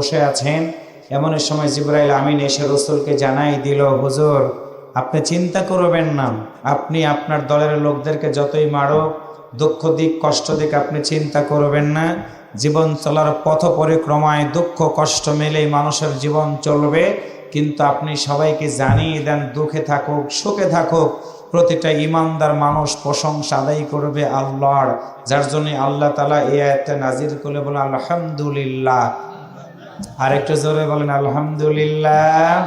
বসে আছেন। এমন সময় জিবরাইল আমিন এসে রাসূলকে জানাই দিল, হুজুর আপনি চিন্তা করবেন না, আপনি আপনার দলের লোকদেরকে যতই মারো, দুঃখ দিক কষ্ট দিক, আপনি চিন্তা করবেন না। জীবন চলার পথ পরিক্রমায় দুঃখ কষ্ট মেলেই মানুষের জীবন চলবে, কিন্তু আপনি সবাইকে জানিয়ে দেন, দুঃখে থাকুক সুখে থাকুক, প্রতিটা ইমানদার মানুষ প্রশংসা আদায় করবে আল্লাহর, যার জন্য আল্লাহ তাআলা এই আয়াতটা নাজিল করে বলে আলহামদুলিল্লাহ। আর একটু জোরে বলেন আলহামদুলিল্লাহ।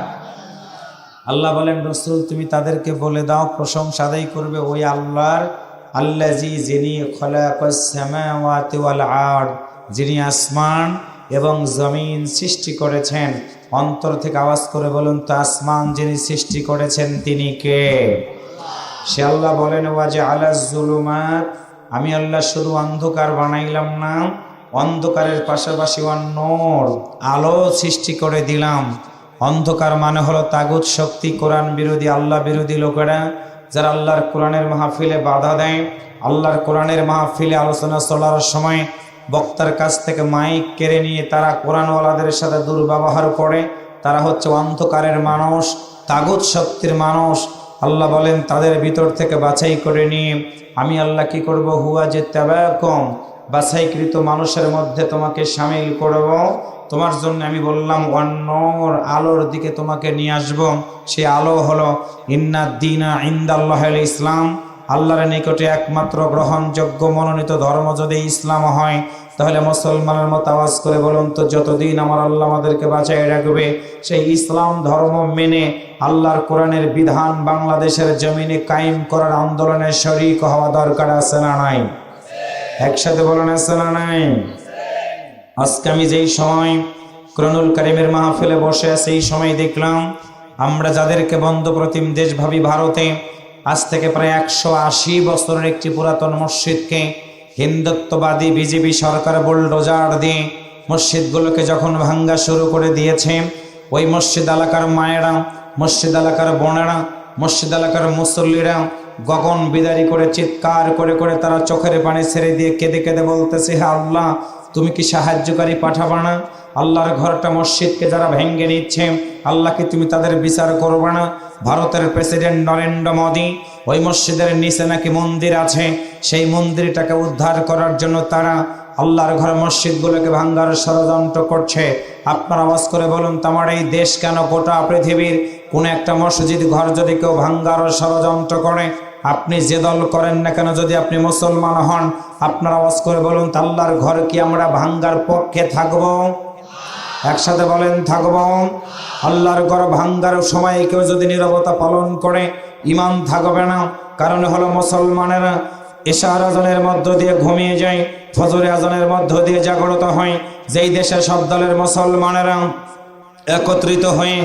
আল্লাহ বলেন, রাসূল তুমি তাদেরকে বলে দাও প্রশংসা আদায় করবে ওই আল্লাহর, আল্লাযী যিনি খালাকাস সামাওয়াতি ওয়াল আরদ, যিনি আসমান এবং জমিন সৃষ্টি করেছেন। অন্তর থেকে আওয়াজ করে বলুন তো, আসমান যিনি সৃষ্টি করেছেন তিনি কে? সে আল্লাহ বলেন, ওয়াজআলাজ যুলুমাত, আমি আল্লাহ শুধু অন্ধকার বানাইলাম না, অন্ধকারের পাশাপাশি নূর আলো সৃষ্টি করে দিলাম। অন্ধকার মানে হলো তাগুত শক্তি, কোরআন বিরোধী, আল্লাহ বিরোধী লোকেরা, যারা আল্লাহর কোরআনের মাহফিলে বাধা দেয়। আল্লাহর কোরআনের মাহফিলে আলোচনা চলার সময় বক্তার কাছ থেকে মাইক কেড়ে নিয়ে তারা কোরআনওয়ালাদের সাথে দুর্ব্যবহার করে, তারা হচ্ছে অন্ধকারের মানুষ, তাগুত শক্তির মানুষ। আল্লাহ বলেন, তাদের ভিতর থেকে বাছাই করে নিয়ে আমি আল্লাহ কি করব, হুয়া যে তাবাকুম, বাছাইকৃত মানুষের মধ্যে তোমাকে শামিল করব। তোমার জন্য আমি বললাম ওয়ান-নূর, আলোর দিকে তোমাকে নিয়ে আসব। সেই আলো হলো ইন্নাদ-দীনা ইনদাল্লাহিল ইসলাম, আল্লাহর নিকটে একমাত্র গ্রহণযোগ্য মনোনীত ধর্ম যদি ইসলাম হয়, তাহলে মুসলমানের মতো আওয়াজ করে বলুন তো, যতদিন আমার আল্লাহ আমাদেরকে বাঁচায় রাখবে সেই ইসলাম ধর্ম মেনে আল্লাহর কোরআনের বিধান বাংলাদেশের জমিনে কায়েম করার আন্দোলনে শরীক হওয়া দরকার আছে না নাই? একসাথে বলেন আছে না নাই? আজকে আমি যেই সময় কোরআনুল কারীমের মাহফিলে বসে আছি, এই সময় দেখলাম আমরা যাদেরকে বন্ধ প্রতিম দেশ ভাবি ভারতে, আজ থেকে প্রায় 180 বছরের একটি পুরাতন মসজিদকে হিন্দুত্ববাদী বিজেপি সরকার বুলডোজার দিয়ে মসজিদগুলোকে যখন ভাঙ্গা শুরু করে দিয়েছে, ওই মসজিদ এলাকার মায়েরা, মসজিদ এলাকার বোনেরা, মসজিদ এলাকার মুসল্লিরা গগন বিদারি করে চিৎকার করে করে তারা চোখের পানি ছেড়ে দিয়ে কেঁদে কেঁদে বলতেছে, হে আল্লাহ তুমি কি সাহায্যকারী পাঠাবা না? আল্লাহর ঘরটা মসজিদকে যারা ভেঙ্গে নিচ্ছে, আল্লাহকে তুমি তাদের বিচার করবে না? ভারতের প্রেসিডেন্ট নরেন্দ্র মোদী, ওই মসজিদের নিচে নাকি মন্দির আছে, সেই মন্দিরটাকে উদ্ধার করার জন্য তারা আল্লাহর ঘর মসজিদগুলোকে ভাঙ্গার ষড়যন্ত্র করছে। আপনার আওয়াজ করে বলুন তো, আমার এই দেশ কেন, গোটা পৃথিবীর কোন একটা মসজিদ ঘর যদি কেউ ভাঙ্গার ষড়যন্ত্র করে, আপনি যে দল করেন না কেন, যদি আপনি মুসলমান হন, আপনার আওয়াজ করে বলুন তো, আল্লাহর ঘর কি আমরা ভাঙ্গার পক্ষে থাকবো? একসাথে বলেন থাকবো। আল্লাহর ঘর ভাঙ্গার সময় কেউ যদি নীরবতা পালন করে, ঈমান থাকবে না। কারণ হলো মুসলমানেরা এশার আজানের মধ্য দিয়ে ঘুমিয়ে যায়, ফজর আজানের মধ্য দিয়ে জাগ্রত হয়। যেই দেশে সব দলের মুসলমানেরা একত্রিত হয়ে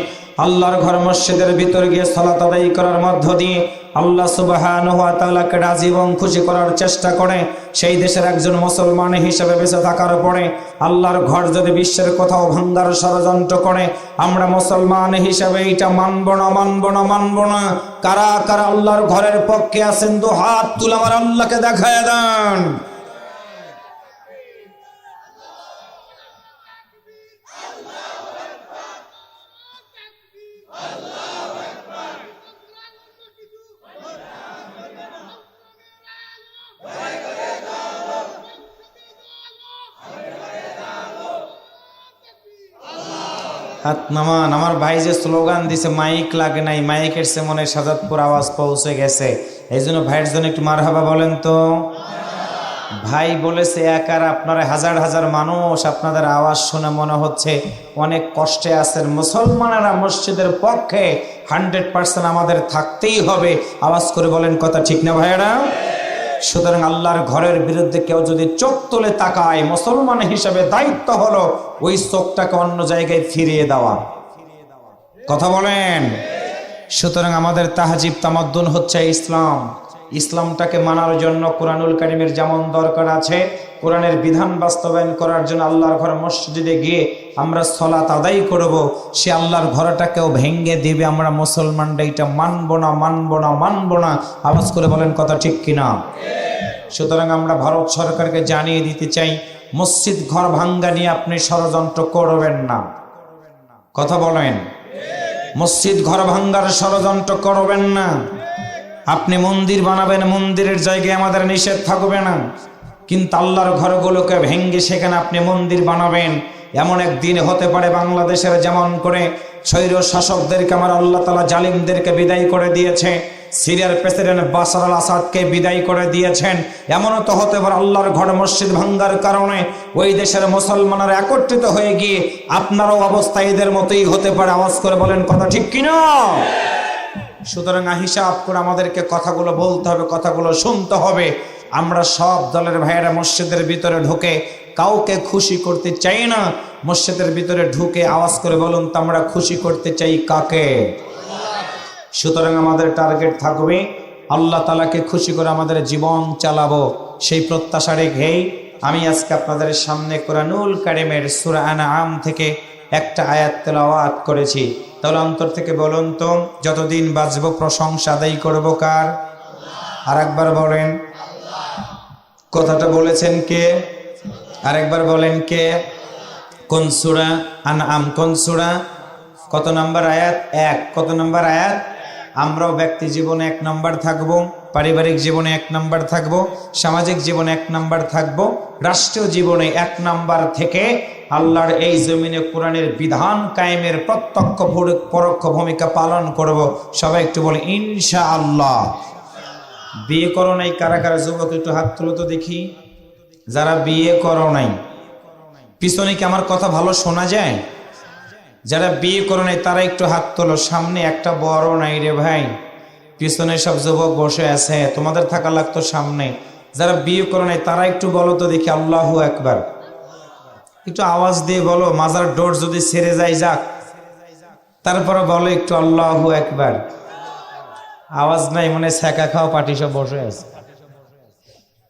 আল্লাহর ঘর মসজিদের ভিতর গিয়ে সালাত আদায় করার মধ্য দিয়ে আল্লাহ সুবহানাহু ওয়া তাআলাকে রাজি এবং খুশি করার চেষ্টা করে, সেই দেশের একজন মুসলমান হিসেবে বেঁচে থাকার পরে আল্লাহর ঘর যদি বিশ্বের কোথাও ভাঙ্গার ষড়যন্ত্র করে, আমরা মুসলমান হিসেবে এটা মানব না, মানব না, মানব না। কারা কারা আল্লাহর ঘরের পক্ষে আছেন, দু হাত তুলে আমার আল্লাহকে দেখায় দেন। হাত নামান। আমার ভাই যে স্লোগান দিছে, মাইক লাগে নাই, মাইকের সে মনে সাজাদপুর আওয়াজ পৌঁছে গেছে, এই জন্য ভাইয়ের জন্য একটু মারহাবা বলেন তো। ভাই বলেছে একার, আপনারা হাজার হাজার মানুষ, আপনাদের আওয়াজ শুনে মনে হচ্ছে অনেক কষ্টে আছেন। মুসলমানেরা মসজিদের পক্ষে 100% আমাদের থাকতেই হবে। আওয়াজ করে বলেন কথা ঠিক না ভাইয়েরা? সুতরাং আল্লাহর ঘরের বিরুদ্ধে কেউ যদি চোখ তুলে তাকায়, মুসলমান হিসেবে দায়িত্ব হলো ওই চোখটাকে অন্য জায়গায় ফিরিয়ে দেওয়া। কথা বলেন। সুতরাং আমাদের তাহজিব তামাদ্দুন হচ্ছে ইসলাম। ইসলামটাকে মানার জন্য কোরআনুল কারীমের যেমন দরকার আছে, কোরআনের বিধান বাস্তবায়ন করার জন্য আল্লাহর ঘর মসজিদে গিয়ে আমরা সালাত আদায় করব, সে আল্লাহর ঘরটাকেও ভেঙ্গে দিবে, আমরা মুসলমানরা এটা মানব না, মানব না, মানব না। আওয়াজ করে বলেন কথা ঠিক কিনা? সুতরাং আমরা ভারত সরকারকে জানিয়ে দিতে চাই, মসজিদ ঘর ভাঙ্গা নিয়ে আপনি ষড়যন্ত্র করবেন না। কথা বলেন, মসজিদ ঘর ভাঙ্গার ষড়যন্ত্র করবেন না। আপনি মন্দির বানাবেন, মন্দিরের জায়গায় আমাদের নিষেধ থাকবে না, কিন্তু আল্লাহর ঘরগুলোকে ভেঙ্গে সেখানে আপনি মন্দির বানাবেন। এমন একদিন হতে পারে বাংলাদেশের যেমন করে স্বৈর শাসকদেরকে আমার আল্লাহ তাআলা জালিমদেরকে বিদায় করে দিয়েছে, সিরিয়ার প্রেসিডেন্ট বাশার আল আসাদকে বিদায় করে দিয়েছেন, এমনও তো হতে পারে আল্লাহর ঘর মসজিদ ভাঙ্গার কারণে ওই দেশের মুসলমানরা একত্রিত হয়ে গিয়ে আপনারও অবস্থা এদের মতোই হতে পারে। আওয়াজ করে বলেন কথা ঠিক কিনা? সুতরাং হিসাব করে আমাদেরকে কথাগুলো বলতে হবে, কথাগুলো শুনতে হবে। আমরা সব দলের ভাইয়েরা মসজিদের ভিতরে ঢুকে কাউকে খুশি করতে চাই না। মসজিদের ভিতরে ঢুকে আওয়াজ করে বলুন তো আমরা খুশি করতে চাই কাকে? সুতরাং আমাদের টার্গেট থাকবে আল্লাহ তাআলাকে খুশি করে আমাদের জীবন চালাবো। সেই প্রত্যাশা রেখেই আমি আজকে আপনাদের সামনে কোরআনুল কারীমের সূরা আনআম থেকে একটা আয়াত তেলাওয়াত করেছি। তাহলে অন্তর থেকে বলুন তো, যতদিন বাঁচবো প্রশংসা আদায় করবো কার? আরেকবার বলেন, কথাটা বলেছেন কে? আরেকবার বলেন কে? কোন সূরা? আনআম। কোন সূরা? কত নম্বর আয়াত? 1। কত নম্বর আয়াত? আমরাও ব্যক্তি জীবনে 1 নম্বর থাকবো, পারিবারিক জীবনে 1 নম্বর থাকবো, সামাজিক জীবনে 1 নম্বর থাকবো, রাষ্ট্রীয় জীবনে 1 নম্বর থেকে আল্লাহর এই জমিনে কোরআনের বিধান কায়েমের প্রত্যক্ষ পরোক্ষ ভূমিকা পালন করব। সবাই একটু বলে ইনশাআল্লাহ। বিয়ে করো নাই কারা কারা যুবক? একটু হাত তুলো তো দেখি। যারা বিয়ে করো নাই, পিছনে কি আমার কথা ভালো শোনা যায়? যারা বিয়ে করো নাই তারা একটু হাত তোলো। সামনে একটা বড় নাই রে ভাই, পিছনে সব যুবক বসে আছে, তোমাদের থাকা লাগতো সামনে। যারা বিয়ে করো নাই তারা একটু বলো তো দেখি আল্লাহু আকবার। একটু আওয়াজ দিয়ে বলো, মাজার ডোর যদি ছেড়ে যায় যাক, তারপরে বলো একটু আল্লাহু আকবার। আওয়াজ নাই, মানে ছ্যাঁকা খাওয়া পাটি সব বসে আছে।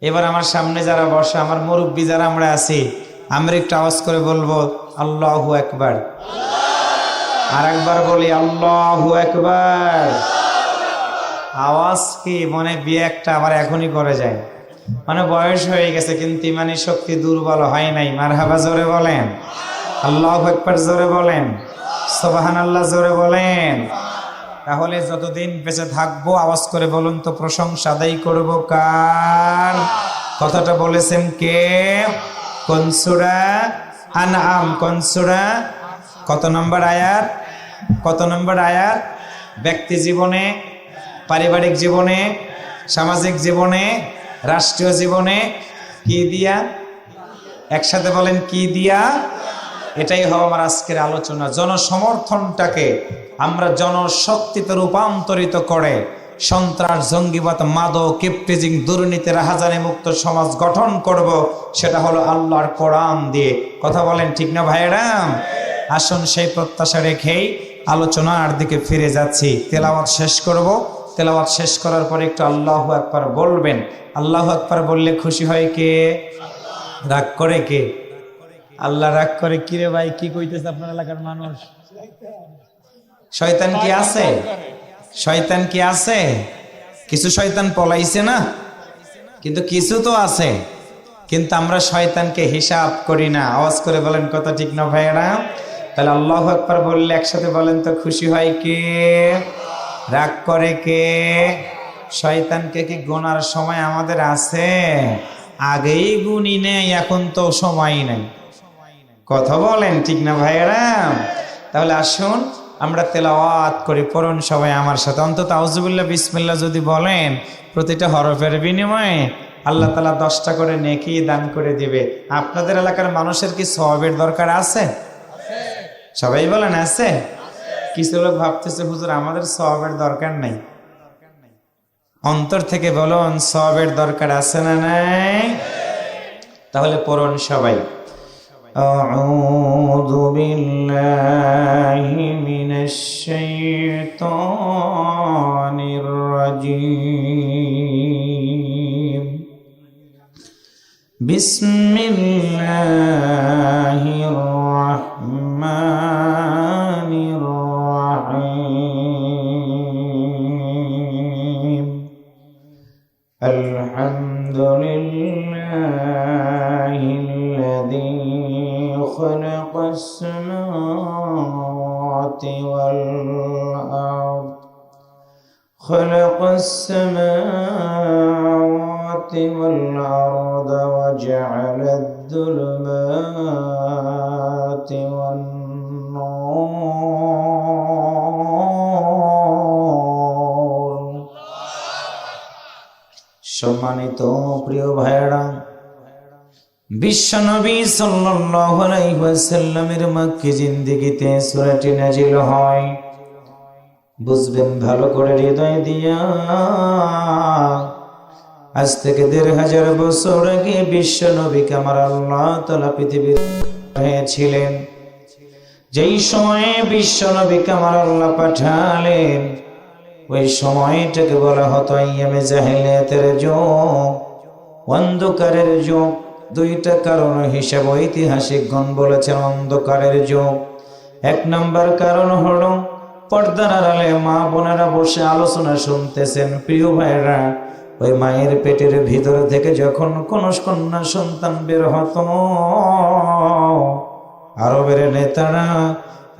এবার আমার সামনে যারা বসে, আমার মুরব্বী যারা আমরা আছি, আমরা একটু আওয়াজ করে বলবো আল্লাহু আকবার। আর একবার বলি আল্লাহু আকবার। আওয়াজ কি মনে বিয়ে একটা আবার এখনই করে যায়, মানে বয়স হয়ে গেছে কিন্তু ইমানি শক্তি দুর্বল হয় নাই। মারহাবা জোরে বলেন, আল্লাহু আকবার জোরে বলেন, সুবহানাল্লাহ জোরে বলেন। তাহলে যতদিন বেঁচে থাকবো আওয়াজ করে বলুন তো প্রশংসা আদায় করবো কার? কথাটা বলেছেন কে? কোন সূরা? আনআম। কোন সূরা? কত নম্বর আয়াত? কত নম্বর আয়াত? ব্যক্তি জীবনে, পারিবারিক জীবনে, সামাজিক জীবনে, রাষ্ট্রীয় জীবনে কি দিয়া? একসাথে বলেন কি দিয়া? এটাই হবে আমার আজকের আলোচনা। জনসমর্থনটাকে আমরা জনশক্তিতে রূপান্তরিত করে সন্ত্রাস, জঙ্গিবাদ, মাদক, কিপটিজিং, দুর্নীতি, রাহাজানি মুক্ত সমাজ গঠন করব। সেটা হলো আল্লাহর কোরআন দিয়ে। কথা বলেন ঠিক না ভাইয়েরাম? আসুন সেই প্রত্যাশা রেখেই আলোচনার দিকে ফিরে যাচ্ছি। তেলাওয়াত শেষ করব। তেলাওয়াত শেষ করার পরে একটু আল্লাহু আকবার বলবেন। আল্লাহু আকবার বললে খুশি হয় কে? রাগ করে কে? আল্লাহ রাগ করে? কিরে ভাই কি কইতেছে আপনার এলাকার মানুষ? শয়তান কি আছে? শয়তান কি আছে? কিছু শয়তান পলাইছে না, কিন্তু কিছু তো আছে। কিন্তু আমরা শয়তানকে হিসাব করি না। আওয়াজ করে বলেন কথা ঠিক না ভাইয়েরা? তাহলে আল্লাহু আকবার বললে একসাথে বলেন তো খুশি হয় কে? রাগ করে কে? শয়তানকে কি গোনার সময় আমাদের আছে? আগেই গুনি নেই, এখন তো সময় নাই। কথা বলেন ঠিক না ভাইয়েরা? তাহলে আসুন আমরা তেলাওয়াত করি। পড়ুন সবাই আমার সাথে, অন্তত আউযুবিল্লাহ বিসমিল্লাহ যদি বলেন প্রতিটা হরফের বিনিময়ে আল্লাহ তাআলা 10টা করে নেকি দান করে দিবে। আপনাদের এলাকার মানুষের কি সওয়াবের দরকার আছে? সবাই বলেন আছে। কিছু লোক ভাবতেছে হুজুর আমাদের সওয়াবের দরকার নাই। অন্তর থেকে বলুন সওয়াবের দরকার আছে না নাই? তাহলে পড়ুন সবাই। আউযু বিল্লাহি মিনাশ শাইতানির রাজীম। বিসমিল্লাহির রাহমানির রাহিম। আলহামদুলিল্লাহি السماوات والأرض خلق السماوات والأرض وجعل الظلمات والنور সম্মানিত প্রিয় ভাইরা, বিশ্বনবী সাল্লাল্লাহু আলাইহি ওয়াসাল্লামের মক্কি জিন্দেগিতে সূরাটি নাজিল হয়। বুঝবেন ভালো করে হৃদয় দিয়া, আজ থেকে ১৫০০ বছর আগে বিশ্বনবীকে আমার আল্লাহ তাআলা পৃথিবীর হয়েছিলেন। যেই সময়ে বিশ্বনবীকে আমার আল্লাহ পাঠালেন, ওই সময়টাকে বলা হতো আইয়ামে জাহিলিয়াতের যুগ, অন্ধকারের যুগ। দুইটা কারণ হিসাব ঐতিহাসিকগণ বলেছেন অন্ধকারের যুগ। এক নম্বর কারণ হলো পর্দার আড়ালে মা বোনেরা বসে আলোচনা শুনতেছেন। প্রিয় ভাইরা, ওই মায়ের পেটের ভিতর থেকে যখন কোন কন্যা সন্তান বের হতো, আরবের নেতারা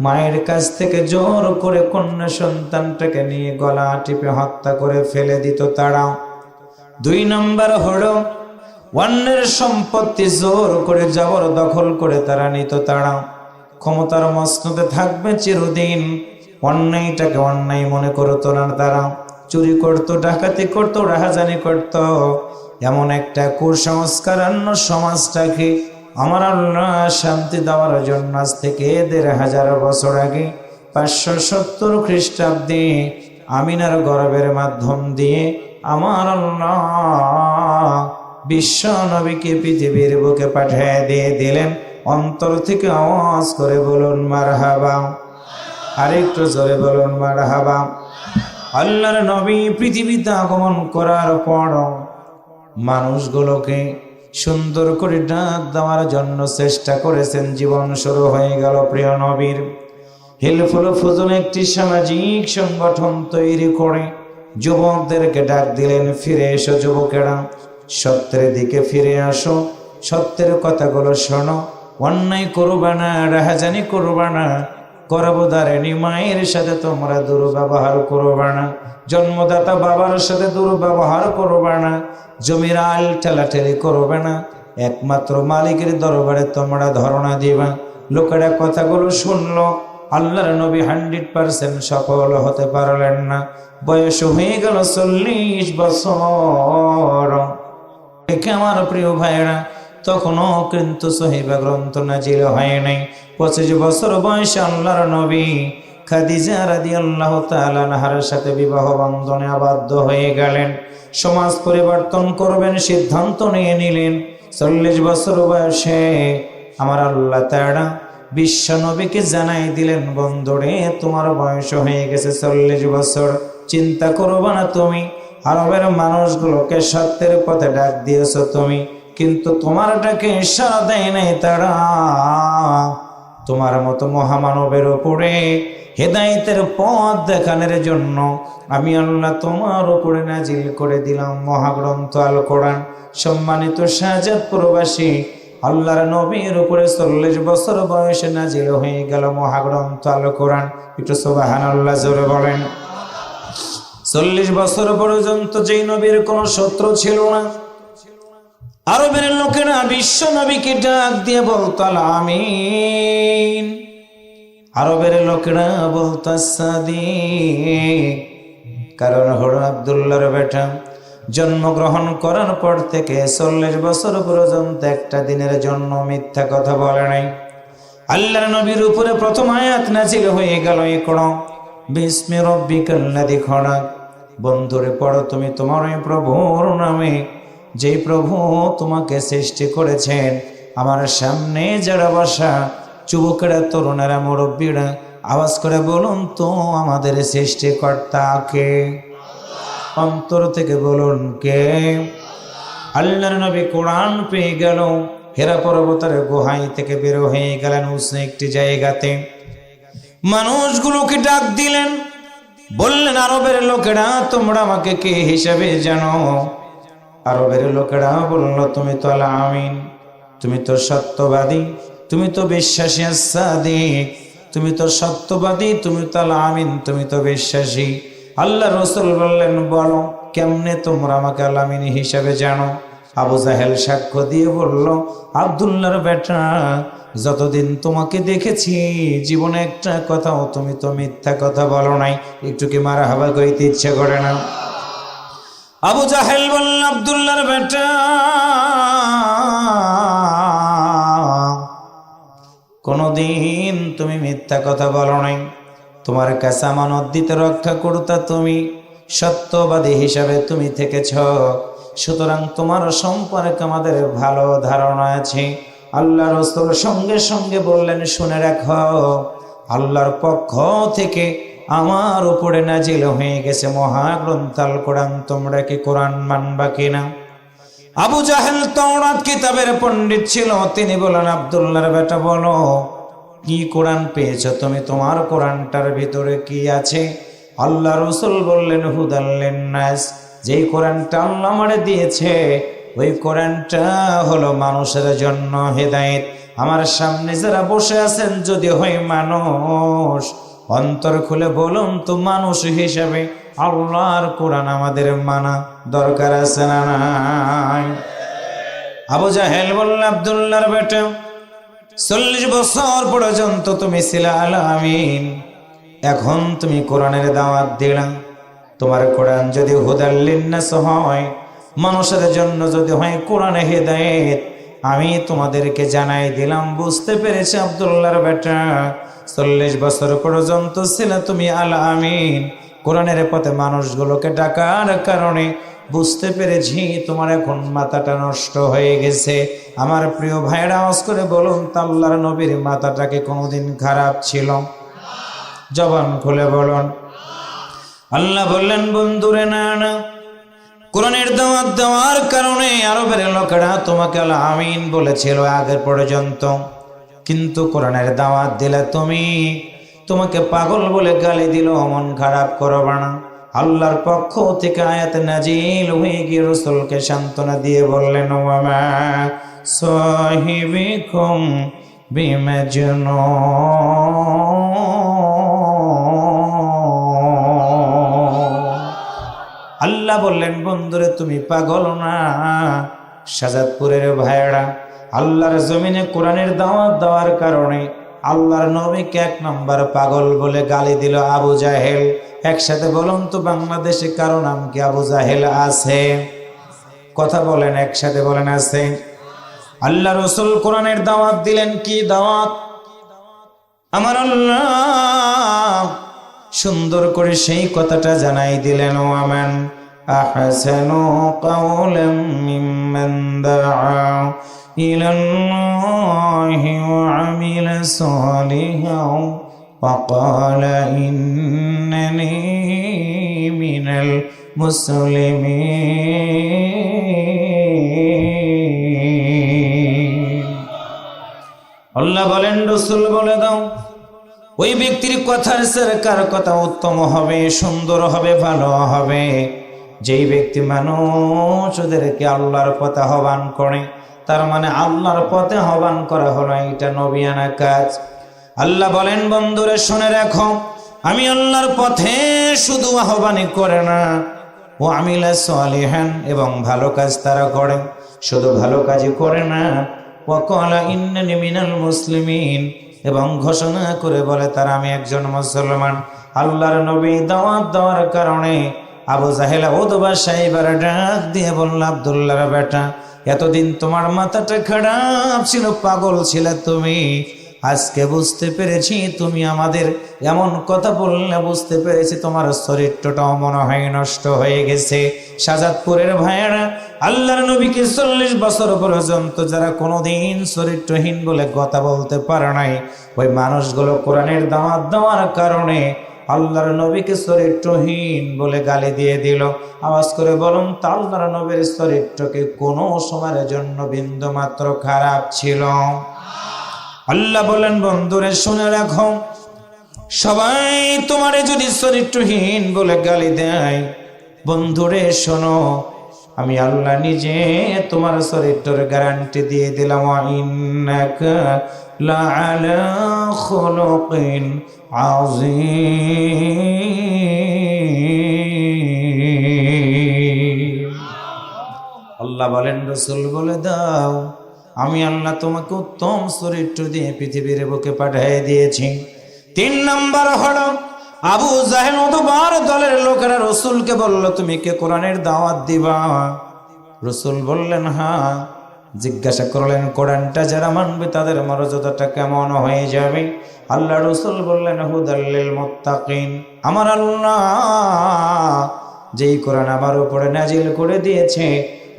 মায়ের কাছ থেকে জোর করে কন্যা সন্তানটাকে নিয়ে গলা টিপে হত্যা করে ফেলে দিত তারা। দুই নম্বর হলো অন্যের সম্পত্তি জোর করে জবরদখল করে তারা নিত। তারা ক্ষমতার মসনদে থাকবে চিরদিন, অন্যায়টাকে অন্যায় মনে করতো না। তারা চুরি করতো, ডাকাতি করতো, রাহাজানি করতো। এমন একটা কুসংস্কারান্য সমাজটাকে আমার আল্লাহ শান্তি দেওয়ার জন্য আজ থেকে ১৫০০ বছর আগে ৫৭০ খ্রিস্টাব্দে আমিনার গর্ভের মাধ্যম দিয়ে আমার আল্লাহ বিশ্ব নবীকে পৃথিবীর বুকে পাঠিয়ে দিয়ে দিলেন। অন্তর থেকে আওয়াজ করে বলুন মারহাবা, আরেকটু জোরে বলুন মারহাবা। আল্লাহর নবী পৃথিবীতে আগমন করার পর মানুষগুলোকে সুন্দর করে ডাক দেওয়ার জন্য চেষ্টা করেছেন। জীবন শুরু হয়ে গেল প্রিয় নবীর। হিলফুল ফুজুল একটি সামাজিক সংগঠন তৈরি করে যুবকদেরকে ডাক দিলেন, ফিরে এসো যুবকেরা, সত্যের দিকে ফিরে আসো, সত্যের কথাগুলো শোনো, অন্যায় করবে না, রাহাজানি করবে না, গর্ভধারিণী মায়ের সাথে তোমরা দুর্ব্যবহার করবে না, জন্মদাতা বাবার সাথে দুর্ব্যবহার করবে না, জমির আল ঠেলাঠেলি করবে না, একমাত্র মালিকের দরবারে তোমরা ধর্ণা দিবা। লোকেরা কথাগুলো শুনলো। আল্লাহর নবী 100% সফল হতে পারলেন না। বয়স হয়ে গেল 40 বছর। আমার প্রিয় ভাইরা, তখনও কিন্তু সহিবা গ্রন্থ নাজিল হয় নাই। 25 বছর বয়সে আল্লাহর নবী খাদিজা রাদিয়াল্লাহু তাআলা আনহার সাথে বিবাহ বন্ধনে আবদ্ধ হয়ে গেলেন। সমাজ পরিবর্তন করবেন সিদ্ধান্ত নিয়ে নিলেন। 40 বছর বয়সে আমার আল্লাহ তাআলা বিশ্ব নবীকে জানাই দিলেন, বন্ধুরে তোমার বয়স হয়ে গেছে 40 বছর, চিন্তা করবে না তুমি। আরবের মানুষগুলোকে সত্যের পথে ডাক দিয়েছো তুমি, কিন্তু তোমার ডাকে সাড়া দেয় নাই তারা। তোমার মতো মহামানবের উপরে হেদায়েতের পথ দেখানোর জন্য আমি আল্লাহ তোমার উপরে নাজিল করে দিলাম মহাগ্রন্থ আল কোরআন। সম্মানিত শাহজাদ প্রবাসী আল্লাহর নবীর উপরে 40 বছর বয়সে নাজিল হয়ে গেল মহাগ্রন্থ আল কোরআন। একটু সুবহানাল্লাহ জোরে বলেন। 40 বছর পর্যন্ত যেই নবীর কোনো শত্রু ছিল না, আরবের লোকেরা বিশ্ব নবীকে ডাক দিয়ে বলতো আমিন। আরবের লোকেরা বলতো সাদিক। কারণ হলো আব্দুল্লাহর বেটা জন্মগ্রহণ করার পর থেকে 40 বছর পর্যন্ত একটা দিনের জন্য মিথ্যা কথা বলে নাই। আল্লাহর নবীর উপরে প্রথম আয়াত নাজিল হয়ে গেল, ইকরা বিসমি রাব্বিকাল্লাযী খলাক। বন্ধুরে পড়ো তুমি তোমার ওই প্রভুর নামে, যেই প্রভু তোমাকে সৃষ্টি করেছেন। আমার সামনে যারা বসা যুবকেরা, তরুণেরা, মুরব্বীরা আওয়াজ করে বলুন তো আমাদের সৃষ্টিকর্তা কে? অন্তর থেকে বলুন কে? আল্লাহর নবী কোরআন পেয়ে গেল, হেরা পর্বতের গুহাই থেকে বের হয়ে গেলেন উঁচু একটি জায়গাতে। মানুষগুলোকে ডাক দিলেন, বললেন আরবের লোকেরা তোমরা আমাকে কে হিসাবে জানো? আরবের লোকেরা বলল তুমি তো আমিন, তুমি তো সত্যবাদী, তুমি তো বিশ্বাসী সাদিক, তুমি তো সত্যবাদী, তুমি তো আল আমিন, তুমি তো বিশ্বাসী। আল্লাহ রসুল বললেন, বলো কেমনে তোমরা আমাকে আল আমিন হিসাবে জানো? আবু জাহেল সাক্ষ্য দিয়ে বলল, আব্দুল্লাহর বেটা, যতদিন তোমাকে দেখেছি জীবনে একটা কথাও তুমি তো মিথ্যা কথা বলো নাই। একটু কি মারহাবা কইতে ইচ্ছে করে না? আবু জাহেল বলল, আব্দুল্লাহর বেটা, কোনদিন তুমি মিথ্যা কথা বলো নাই। তোমার কাছে আমানত দিতে রক্ষা করতা তুমি, সত্যবাদী হিসাবে তুমি থেকেছ। সুতরাং তোমার সম্পর্কে আমাদের ভালো ধারণা আছে। আল্লাহ রাসূল সঙ্গে সঙ্গে বললেন, শুনে রাখো, আল্লাহর পক্ষ থেকে আমার উপরে নাজিল হয়ে গেছে মহাগ্রন্থ আল কোরআন, তোমরা কি কোরআন মানবা কিনা? আবু জাহেল তাওরাত কিতাবের পণ্ডিত ছিল। তিনি বলেন, আব্দুল্লাহর বেটা, বলো কি কোরআন পেয়েছো তুমি? তোমার কোরআনটার ভিতরে কি আছে? আল্লাহ রাসূল বললেন, হুদাল লিন্নাস, যেই কোরআনটা আল্লাহ আমারে দিয়েছে ওই কোরআনটা হলো মানুষের জন্য হেদায়েত। আমার সামনে যারা বসে আছেন যদি হয় মানুষ, অন্তর খুলে বলুন তো, মানুষ হিসাবে আল্লাহর কোরআন আমাদের মানা দরকার আছে না নাই? আবু জাহেল বলল, আব্দুল্লাহর বেটা, 40 বছর পর্যন্ত তুমি ছিলে আল আমিন, এখন তুমি কোরআনের দাওয়াত দিলা। তোমার কোরআন যদি হুদাল লিন্নাস হয়, মানুষের জন্য যদি হয় কোরআনে হেদায়েত, আমি তোমাদেরকে জানাই দিলাম। বুঝতে পেরেছি আব্দুল্লাহর বেটা, 40 বছর পর্যন্ত ছিলে তুমি আল আমিন, কোরআনের পথে মানুষগুলোকে ডাকার কারণে বুঝতে পেরেছি তোমার এখন মাথাটা নষ্ট হয়ে গেছে। আমার প্রিয় ভাইরা, আওয়াজ করে বলুন তো, আল্লাহর নবীর মাথাটাকে কোনোদিন খারাপ ছিল? জবান খুলে বলুন। আল্লাহ বললেন, বন্ধুরে, না না, কোরআনের দাওয়াত দেওয়ার কারণে আরবের লোকেরা তোমাকে আল আমিন বলেছিল আগের পর্যন্ত, কিন্তু কোরআনের দাওয়াত দিলে তুমি, তোমাকে পাগল বলে গালি দিল। মন খারাপ করবা না। আল্লাহর পক্ষ থেকে আয়াত নাজিল হয়ে গিয়ে রাসূলকে সান্ত্বনা দিয়ে বললেন, ওয়ামা সাহিবিকুম বিমাজনুন, আল্লাহ বললেন, বন্ধুরে তুমি পাগল না। শাহজাদপুরের ভাইয়েরা, আল্লাহর জমিনে কোরআনের দাওয়াত দেওয়ার কারণে আল্লাহর নবীকে 1 নম্বর পাগল বলে গালি দিল আবু জাহেল। একসাথে বলুন তো, বাংলাদেশে কারো নাম কি আবু জাহেল আছে? কথা বলেন, একসাথে বলেন, আছে? আল্লাহ রাসূল কোরআনের দাওয়াত দিলেন। কি দাওয়াত? আমার আল্লাহ সুন্দর করে সেই কথাটা জানাই দিলেন, ওয়ামান আহসানু কাওলাম মিম্মান দাআ ইলাল্লাহি ওয়া আমিলা সালিহান ওয়া ক্বালা ইন্নানি মিনাল মুসলিমিন। আল্লাহ বলেন, রাসূল বলে দাও, ওই ব্যক্তির কথার চেয়ে কার কথা উত্তম হবে, সুন্দর হবে, ভালো হবে? যেই ব্যক্তি মানুষদেরকে আল্লাহর পথে আহ্বান করে। তার মানে আল্লাহর পথে আহ্বান করা হলো এটা নবিয়ানা কাজ। আল্লাহ বলেন, বন্ধুরে শুনে রাখো, আমি আল্লাহর পথে শুধু আহ্বানই করে না, ও আমিলা সালিহান, এবং ভালো কাজ তারা করে। শুধু ভালো কাজই করে না, ওয়া ক্বালা ইন্নানি মিনাল মুসলিমিন, এবং ঘোষণা করে বলে তারা আমি একজন মুসলমান। আল্লাহর নবী দাওয়াত দেওয়ার কারণে আবু জাহেল ওদবা সাহেবের ডাক দিয়ে বলল, আব্দুল্লাহর বেটা, এতদিন তোমার মাথাটা খারাপ ছিল, পাগল ছিলে তুমি। আজকে বুঝতে পেরেছি তুমি আমাদের এমন কথা বললে, বুঝতে পেরেছি তোমার চরিত্রটাও মনে হয় নষ্ট হয়ে গেছে। শাহজাদপুরের ভাইয়েরা, আল্লাহর নবীকে 40 বছর পর্যন্ত যারা কোনোদিন চরিত্রহীন বলে কথা বলতে পারে নাই, ওই মানুষগুলো কোরআনের দাওয়াত দেওয়ার কারণে আল্লাহর নবীকে চরিত্রহীন বলে গালি দিয়ে দিল। আওয়াজ করে বলুন তা, আল্লাহর নবীর চরিত্রকে কোনো সময়ের জন্য বিন্দু মাত্র খারাপ ছিল? আল্লাহ বলেন, বন্ধুরে শুনে রাখো, সবাই তোমারে যদি চরিত্রহীন বলে গালি দেয়, বন্ধুরে শোনো, আমি আল্লাহ নিজে তোমার চরিত্রের গ্যারান্টি দিয়ে দিলাম, ইন্নাকা লাআলা খুলুকিন আযীম। আল্লাহ বলেন, রাসূল বলে দাও আমি আল্লাহ তোমাকে উত্তম চরিত্র দিয়ে পৃথিবীর বুকে পাঠিয়ে দিয়েছি। 3 নম্বর হলো আবু জাহেল উতবার দলের লোকেরা রাসূলকে বলল, তুমি কি কোরআনের দাওয়াত দিবা? রাসূল বললেন হ্যাঁ। জিজ্ঞাসা করলেন, কোরআনটা যারা মানবে তাদের মর্যাদাটা কেমন হয়ে যাবে? আল্লাহ রাসূল বললেন, হুদাল লিল মুত্তাকিন। আমার আল্লাহ যেই কোরআন আমার উপরে নাজিল করে দিয়েছে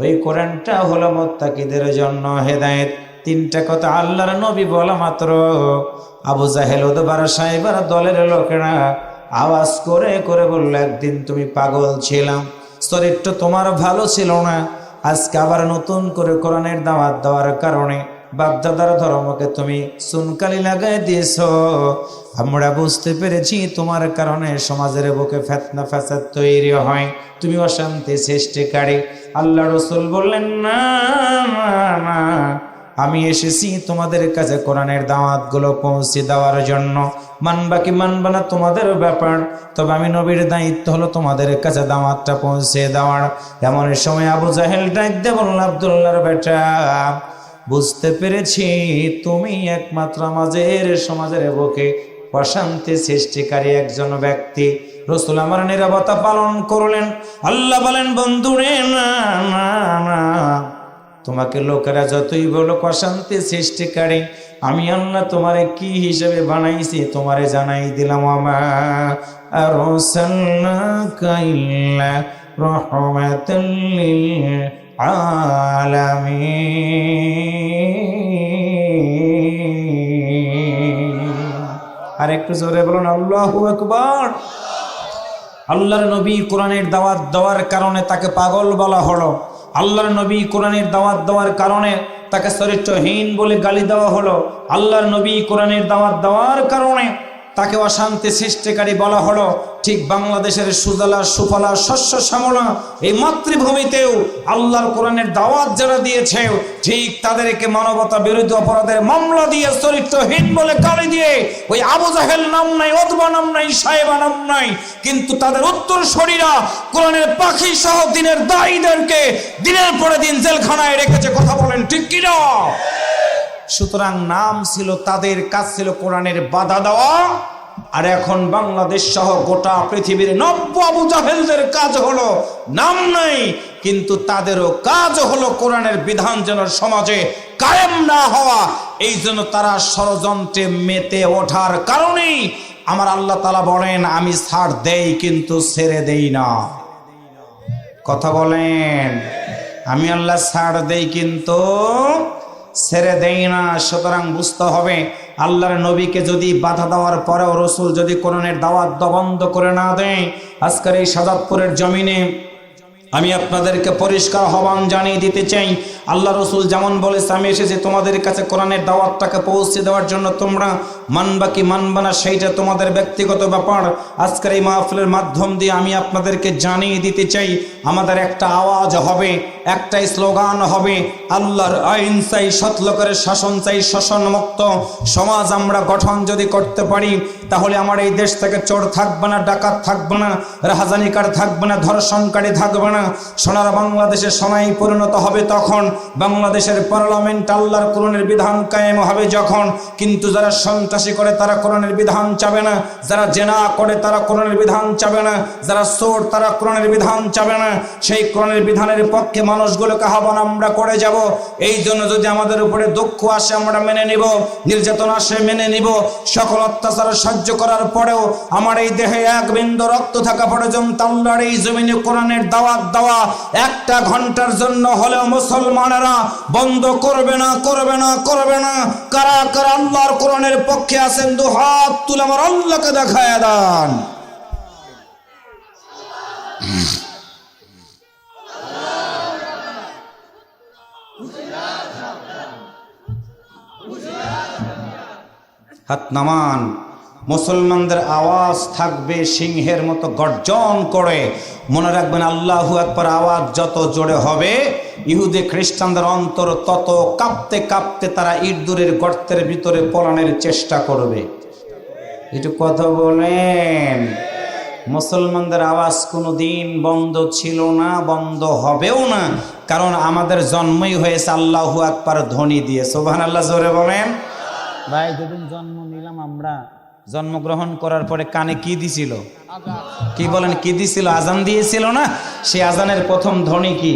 ওই কোরআনটা হলো মুত্তাকিদের জন্য হেদায়েত। 3টা কথা আল্লাহর নবী বলা মাত্র আবু জাহেল উতবার সাহেবের দলের লোকেরা আওয়াজ করে করে বলল, একদিন তুমি পাগল ছিলাম, চরিত্র তোমার ভালো ছিল না, আজকে আবার নতুন করে কোরআনের দাওয়াত দেওয়ার কারণে বাপদাদার ধর্মকে তুমি চুনকালি লাগাই দিয়েছ। আমরা বুঝতে পেরেছি তোমার কারণে সমাজের বুকে ফিতনা ফাসাদ তৈরি হয়, তুমি অশান্তি সৃষ্টিকারী। আল্লাহ রাসূল বললেন, না না, আমি এসেছি তোমাদের কাছে কোরআনের দাওয়াতগুলো পৌঁছে দেওয়ার জন্য। মানবা কি মানবা না তোমাদের ব্যাপার, তবে আমি নবীর দায়িত্ব হলো তোমাদের কাছে দাওয়াতটা পৌঁছে দেওয়ার। এমন সময় আবু জাহেল ডাক দিয়ে বলল, আব্দুল্লাহর বেটা, বুঝতে পেরেছি তুমি একমাত্র আমাদের সমাজের বুকে অশান্তি সৃষ্টিকারী একজন ব্যক্তি। রাসূল আমার নীরবতা পালন করলেন। আল্লাহ বলেন, বন্ধুরে না না না, তোমাকে লোকেরা যতই বলো অশান্তি সৃষ্টিকারী, আমি আল্লাহ তোমারে কি হিসেবে বানাইছি তোমারে জানাই দিলাম। আমা আরসালনাকা ইল্লা রাহমাতাল লিল আলামিন। আর একটু জোরে বলুন আল্লাহু আকবার। আল্লাহর নবী কোরআনের দাওয়াত দেওয়ার কারণে তাকে পাগল বলা হলো। আল্লাহর নবী কোরআনের দাওয়াত দেওয়ার কারণে তাকে চরিত্রহীন বলে গালি দেওয়া হলো। আল্লাহর নবী কোরআনের দাওয়াত দেওয়ার কারণে তাকে অশান্তি সৃষ্টিকারী বলা হলো। ঠিক বাংলাদেশের সুজলা সুফলা শস্য শ্যামলা এই মাতৃভূমিতেও আল্লাহর কোরআনের দাওয়াত যারা দিয়েছে, ঠিক তাদেরকে মানবতা বিরোধী অপরাধের মামলা দিয়ে চরিত্রহীন বলে গালি দিয়ে ওই আবু জাহেল নাম নাই, উতবা নাম নাই, সাইবা নাম নাই, কিন্তু তাদের উত্তরসূরিরা কোরআনের পাখি সহ দিনের দায়ীদেরকে দিনের পরে দিন জেলখানায় রেখেছে। কথা বলেন ঠিক কিনা? সুতরাং নাম ছিল তাদের, কাজ ছিল কোরআনের বাধা দেওয়া। আর এখন বাংলাদেশ সহ গোটা পৃথিবীর 90 আবু জাহেলদের কাজ হলো নাম নাই, কিন্তু তাদেরও কাজ হলো কোরআনের বিধান যেন সমাজে কায়েম না হওয়া। এই জন্য তারা ষড়যন্ত্রে মেতে ওঠার কারণেই আমার আল্লাহ তাআলা বলেন, আমি ছাড় দেই কিন্তু ছেড়ে দেই না। কথা বলেন, আমি আল্লাহ ছাড় দেই কিন্তু ছেড়ে দেই না। সুতরাং বুঝতে হবে, আল্লাহর নবীকে যদি বাধা দেওয়ার পরেও রাসূল যদি কোরআনের দাওয়াত বন্ধ করে না দেয়, আজকের এই সাজাদপুরের জমিনে আমি আপনাদেরকে পরিষ্কার আহ্বান জানিয়ে দিতে চাই, আল্লাহ রাসূল যেমন বলেছে, আমি এসেছি তোমাদের কাছে কোরআনের দাওয়াতটাকে পৌঁছে দেওয়ার জন্য, তোমরা মানবা কি মানবা না সেইটা তোমাদের ব্যক্তিগত ব্যাপার। আজকের এই মাহফিলের মাধ্যম দিয়ে আমি আপনাদেরকে জানিয়ে দিতে চাই, আমাদের একটা আওয়াজ হবে, একটা স্লোগান হবে, আল্লাহর আইন চাই, সৎ লোকের শাসন চাই, শোষণ মুক্ত সমাজ আমরা গঠন যদি করতে পারি, তাহলে আমার এই দেশ থেকে চোর থাকবে না, ডাকাত থাকবে না, রাহাজানিকার থাকবে না, ধর্ষণকারী থাকবে না। সোনার বাংলাদেশের সময় পরিণত হবে তখন বাংলাদেশের পার্লামেন্ট আল্লাহর কোরআনের বিধান কায়েম হবে যখন। কিন্তু যারা সন্ত্রাসী করে তারা কোরআনের বিধান চাবে না, যারা জেনা করে তারা কোরআনের বিধান চাবে না, যারা চোর তারা কোরআনের বিধান চাবে না। সেই কোরআনের বিধানের পক্ষে মানুষগুলোকে আহ্বান আমরা করে যাব। এই জন্য যদি আমাদের উপরে দুঃখ আসে আমরা মেনে নিব, নির্যাতন আসে মেনে নিব, সকল অত্যাচার সহ্য করার পরেও আমার এই দেহে এক বিন্দু রক্ত থাকা পর্যন্ত আল্লাহর এই জমিনে কোরআনের দাওয়াত দেওয়া একটা ঘন্টার জন্য হলেও মুসলমানেরা বন্ধ করবে না, করবে না, করবে না। কারা কারা আল্লাহর কোরআনের পক্ষে আছেন দু হাত তুলে আমার আল্লাহকে দেখায় দেন। হাত নামান, মুসলমানদের আওয়াজ থাকবে সিংহের মতো গর্জন করে। মনে রাখবেন, আল্লাহু আকবার আওয়াজ যত জোরে হবে, ইহুদি খ্রিস্টানদের অন্তর তত কাঁপতে কাঁপতে তারা ইঁদুরের গর্তের ভিতরে পলানোর চেষ্টা করবে। একটু কথা বলেন। মুসলমানদের আওয়াজ কোনো দিন বন্ধ ছিল না, বন্ধ হবেও না, কারণ আমাদের জন্মই হয়েছে আল্লাহু আকবার ধ্বনি দিয়ে। সুবহানাল্লাহ জোরে বলেন। ভাই, যেদিন জন্ম নিলাম আমরা, জন্মগ্রহণ করার পরে কানে কি দিছিল? কি বলেন, কি দিছিল? আজান দিয়েছিল না? সেই আজানের প্রথম ধ্বনি কি?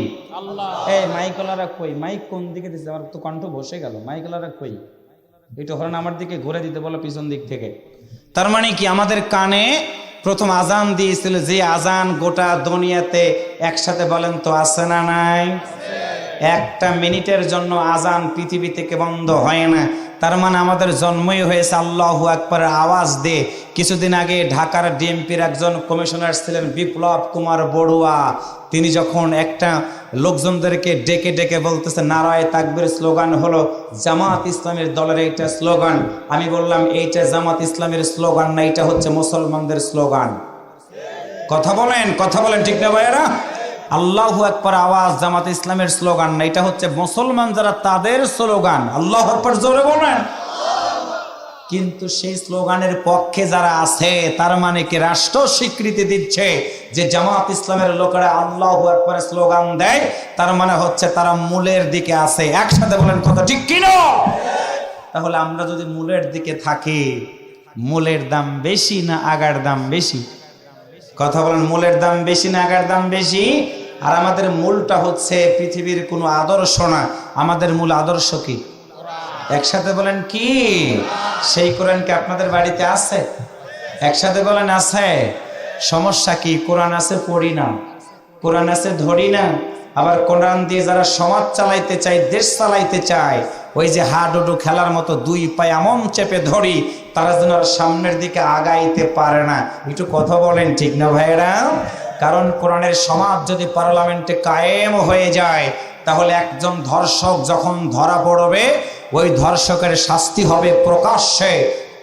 এই মাইকলারা কই? মাইক কোন দিকে দিচ্ছে? আমার তো কণ্ঠ বসে গেল। মাইকলারা কই? একটু হরেন আমার দিকে ঘুরে দিতে বলো, পিছন দিক থেকে। তার মানে কি, আমাদের কানে প্রথম আজান দিয়েছিল, যে আজান গোটা দুনিয়াতে একসাথে বলেন তো আছে না নাই? একটা মিনিটের জন্য আজান পৃথিবী থেকে বন্ধ হয় না। তার মানে আমাদের জন্মই হয়েছে আল্লাহু আকবারের আওয়াজ দিয়ে। কিছুদিন আগে ঢাকার ডিএমপির একজন কমিশনার ছিলেন বিপ্লব কুমার বড়ুয়া, তিনি যখন একটা লোকজনদেরকে ডেকে ডেকে বলতেছে নারায়ে তাকবীর, স্লোগান হলো জামাত ইসলামের দলের এইটা স্লোগান। আমি বললাম এইটা জামাত ইসলামের স্লোগান না, এটা হচ্ছে মুসলমানদের স্লোগান। কথা বলেন, কথা বলেন, ঠিক না ভাইয়েরা? আল্লাহু আকবার আওয়াজ জামাত ইসলামের স্লোগান না, এটা হচ্ছে মুসলমান যারা তাদের স্লোগান। আল্লাহু আকবার জোরে বলেন। কিন্তু সেই স্লোগানের পক্ষে যারা আছে, তার মানে কি রাষ্ট্র স্বীকৃতি দিচ্ছে যে জামাত ইসলামের লোকেরা আল্লাহু আকবার স্লোগান দেয়, তার মানে হচ্ছে তারা মূলের দিকে আছে। একসাথে বলেন কথা ঠিক কিনা? তাহলে আমরা যদি মূলের দিকে থাকি, মূলের দাম বেশি না আগার দাম বেশি? কথা বলেন, মূলের দাম বেশি না আগার দাম বেশি? আর আমাদের মূলটা হচ্ছে পৃথিবীর কোনো আদর্শ না, আমাদের মূল আদর্শ কি? একসাথে বলেন কি? সেই কোরআন কি আপনাদের বাড়িতে আছে? একসাথে বলেন আছে। সমস্যা কি? কোরআন আছে পড়ি না, কোরআন আছে ধরি না। আবার কোরআন দিয়ে যারা সমাজ চালাইতে চায়, দেশ চালাইতে চায়, ওই যে হাডুডু খেলার মতো দুই পায়ে এমন চেপে ধরি, তারা যেন আর সামনের দিকে আগাইতে পারে না। একটু কথা বলেন ঠিক না ভাইয়েরা? কারণ কোরআনের সমাজ যদি পার্লামেন্টে কায়েম হয়ে যায়, তাহলে একজন ধর্ষক যখন ধরা পড়বে, ওই ধর্ষকের শাস্তি হবে প্রকাশ্যে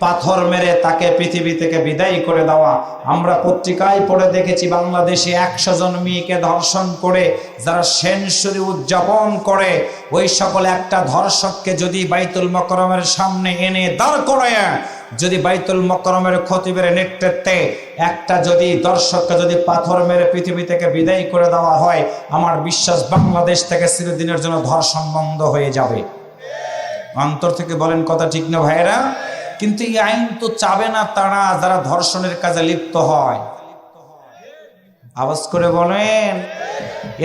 পাথর মেরে তাকে পৃথিবী থেকে বিদায় করে দেওয়া। আমরা পত্রিকায় পড়ে দেখেছি, বাংলাদেশে 100 জন মেয়েকে ধর্ষণ করে যারা সেঞ্চুরি উদযাপন করে, ওই সকল একটা ধর্ষককে যদি বাইতুল মোকাররমের সামনে এনে দাঁড় করায়, যদি বাইতুল মোকাররমের খতিবের নেতৃত্বে একটা যদি দর্শককে যদি পাথর মেরে পৃথিবী থেকে বিদায় করে দেওয়া হয়, আমার বিশ্বাস বাংলাদেশ থেকে চিরদিনের জন্য ধর্ষণ বন্ধ হয়ে যাবে। অন্তর থেকে বলেন কথা ঠিক না ভাইয়েরা? কিন্তু এই আইন তো চাবে না তারা যারা ধর্ষণের কাজে লিপ্ত হয়। আওয়াজ করে বলেন।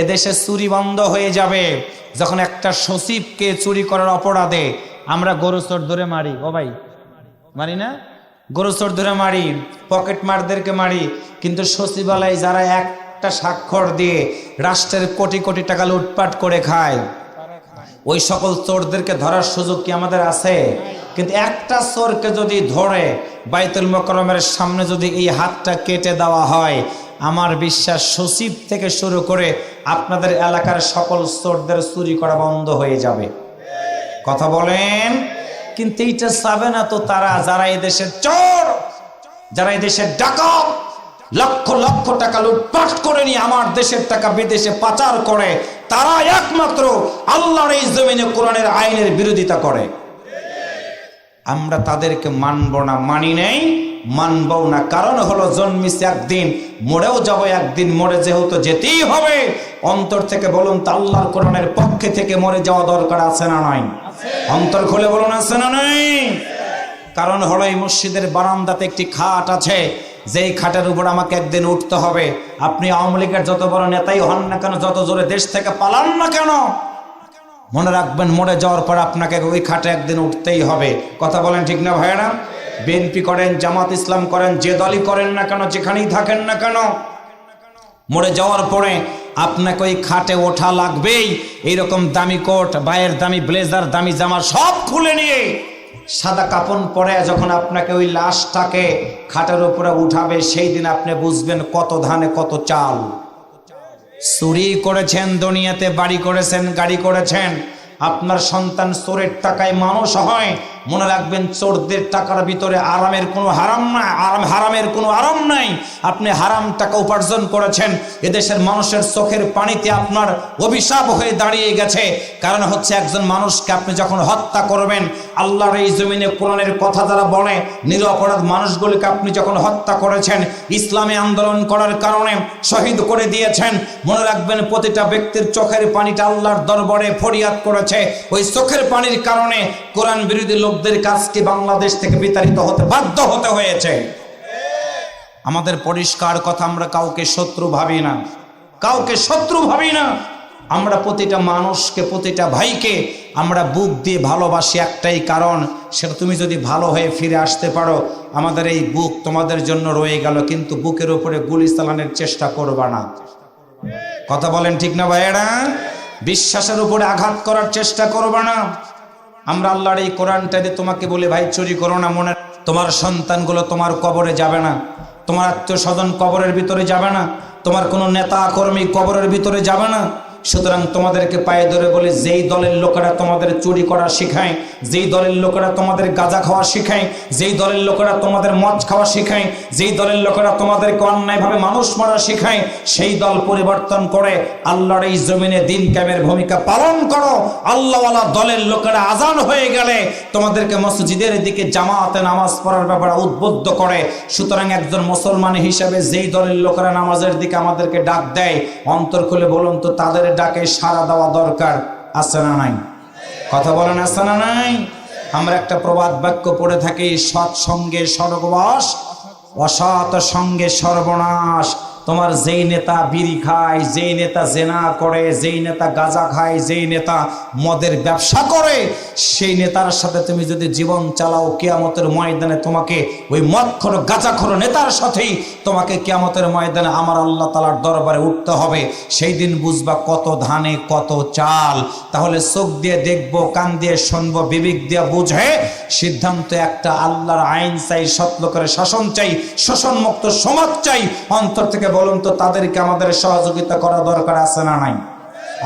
এদেশে চুরি বন্ধ হয়ে যাবে যখন একটা সচিবকে চুরি করার অপরাধে আমরা গরু চোর ধরে মারি। ও ভাই, মারি না? গরু চোর ধরে মারি, পকেট মারদেরকে মারি, কিন্তু সচিবালয় যারা একটা স্বাক্ষর দিয়ে রাষ্ট্রের কোটি কোটি টাকা লুটপাট করে খায়, ওই সকল চোরদেরকে ধরার সুযোগ কি আমাদের আছে? কিন্তু একটা চোরকে যদি ধরে বাইতুল মোকাররমের সামনে যদি এই হাতটা কেটে দেওয়া হয়, আমার বিশ্বাস সচিব থেকে শুরু করে আপনাদের এলাকার সকল চোরদের চুরি করা বন্ধ হয়ে যাবে। কথা বলেন। কিন্তু এইটা চাবে না তো তারা, যারা এই দেশের চোর, যারা এই দেশের ডাকাত, লক্ষ লক্ষ টাকা লুটপাট করে নিয়ে আমার দেশের টাকা বিদেশে পাচার করে, তারা একমাত্র আল্লাহর এই জমিনে কোরআনের আইনের বিরোধিতা করে। আমরা তাদেরকে মানব না, মানি নেই, মানবও না। কারণ হলো জন্মিছে একদিন, মরেও যাব একদিন, মরে যেহেতু যেতেই হবে। অন্তর থেকে বলুন তো, আল্লাহর কোরআনের পক্ষে থেকে মরে যাওয়া দরকার আছে না নাই? অন্তর খুলে বলুন আছে না নাই? কারণ হলো এই মসজিদের বারান্দাতে একটি খাট আছে, যেই খাটের উপর আমাকে একদিন উঠতে হবে। আপনি আওয়ামী লীগের যত বড় নেতাই হন না কেন, যত জোরে দেশ থেকে পালান না কেন, মনে রাখবেন মরে যাওয়ার পর আপনাকে ওই খাটে একদিন উঠতেই হবে। কথা বলেন ঠিক না ভাইয়েরা? বিএনপি করেন, জামাত ইসলাম করেন, যে দলই করেন না কেন, যেখানেই থাকেন না কেন, মরে যাওয়ার পরে আপনাকে ওই খাটে ওঠা লাগবেই। এইরকম দামি কোট, ভাইয়ের দামি ব্লেজার, দামি জামা সব খুলে নিয়ে সাদা কাপড় পরে যখন আপনাকে ওই লাশটাকে খাটের উপরে উঠাবে, সেই দিন আপনি বুঝবেন কত ধানে কত চাল। চুরি করেছেন, দুনিয়াতে বাড়ি করেছেন, গাড়ি করেছেন, আপনার সন্তান চোরের টাকায় মানুষ হয়, মনে রাখবেন চোরদের টাকার ভিতরে আরামের কোনো হারাম নাই, হারামের কোনো আরাম নাই। আপনি হারাম টাকা উপার্জন করেছেন, এদেশের মানুষের চোখের পানিতে আপনার অভিশাপ হয়ে দাঁড়িয়ে গেছে। কারণ হচ্ছে একজন মানুষকে আপনি যখন হত্যা করবেন, আল্লাহর এই জমিনে কোরআনের কথা যারা বলে, নিরপরাধ মানুষগুলিকে আপনি যখন হত্যা করেছেন, ইসলামে আন্দোলন করার কারণে শহীদ করে দিয়েছেন, মনে রাখবেন প্রতিটা ব্যক্তির চোখের পানিটা আল্লাহর দরবারে ফরিয়াদ করেছে। ওই চোখের পানির কারণে কোরআন বিরোধী লোকদের কাজকে বাংলাদেশ থেকে বিতাড়িত হতে বাধ্য হতে হয়েছে। আমাদের পরিষ্কার কথা, আমরা কাউকে শত্রু ভাবি না, কাউকে শত্রু ভাবি না। আমরা প্রতিটা মানুষকে, প্রতিটা ভাইকে আমরা বুক দিয়ে ভালোবাসি একটাই কারণ, সেটা তুমি যদি ভালো হয়ে ফিরে আসতে পারো, আমাদের এই বুক তোমাদের জন্য রয়ে গেল। কিন্তু বুকের উপরে গুলি চালানোর চেষ্টা করবা না। কথা বলেন ঠিক না ভাইয়েরা? বিশ্বাসের উপরে আঘাত করার চেষ্টা করবা না। আমরা আল্লাহর এই কোরআনটা দিয়ে তোমাকে বলি, ভাই চুরি করো না। মনে, তোমার সন্তানগুলো তোমার কবরে যাবে না, তোমার আত্মীয় স্বজন কবরের ভিতরে যাবে না, তোমার কোনো নেতা কর্মী কবরের ভিতরে যাবে না। সুতরাং তোমাদেরকে পায়ে ধরে বলে, যেই দলের লোকেরা তোমাদের চুরি করা শেখায়, যেই দলের লোকেরা তোমাদের গাঁজা খাওয়া শেখায়, যেই দলের লোকেরা তোমাদের মদ খাওয়া শেখায়, যেই দলের লোকেরা তোমাদেরকে অন্যায়ভাবে মানুষ মারা শেখায়, সেই দল পরিবর্তন করে আল্লাহর এই জমিনে দিন কায়েমের ভূমিকা পালন করো। আল্লাহওয়ালা দলের লোকেরা আজান হয়ে গেলে তোমাদেরকে মসজিদের দিকে জামাতে নামাজ পড়ার ব্যাপারে উদ্বুদ্ধ করে। সুতরাং একজন মুসলমান হিসেবে যেই দলের লোকেরা নামাজের দিকে আমাদেরকে ডাক দেয়, অন্তর খুলে বলুন তো, তাদের ডাকে সাড়া দেওয়া দরকার আছে না নাই? কথা বলেন, আছে না নাই? আমরা একটা প্রবাদ বাক্য পড়ে থাকি, সৎ সঙ্গে স্বর্গবাস, অসৎ সঙ্গে সর্বনাশ। তোমার যেই নেতা বিড়ি খায়, যেই নেতা জেনা করে, যেই নেতা গাঁজা খায়, যেই নেতা মদের ব্যবসা করে, সেই নেতার সাথে তুমি যদি জীবন চালাও, কিয়ামতের ময়দানে তোমাকে ওই মদখোর গাঁজাখোর নেতার সাথেই তোমাকে কিয়ামতের ময়দানে আমার আল্লাহ তাআলার দরবারে উঠতে হবে। সেই দিন বুঝবা কত ধানে কত চাল। তাহলে চোখ দিয়ে দেখবো, কান দিয়ে শুনবো, বিবেক দিয়ে বুঝে সিদ্ধান্ত একটা, আল্লাহর আইন চাই, সৎ লোকের শাসন চাই, শোষণ মুক্ত সমাজ চাই। অন্তর থেকে বলুন তো, তাদেরকে আমাদের সহযোগিতা করা দরকার আছে না নাই?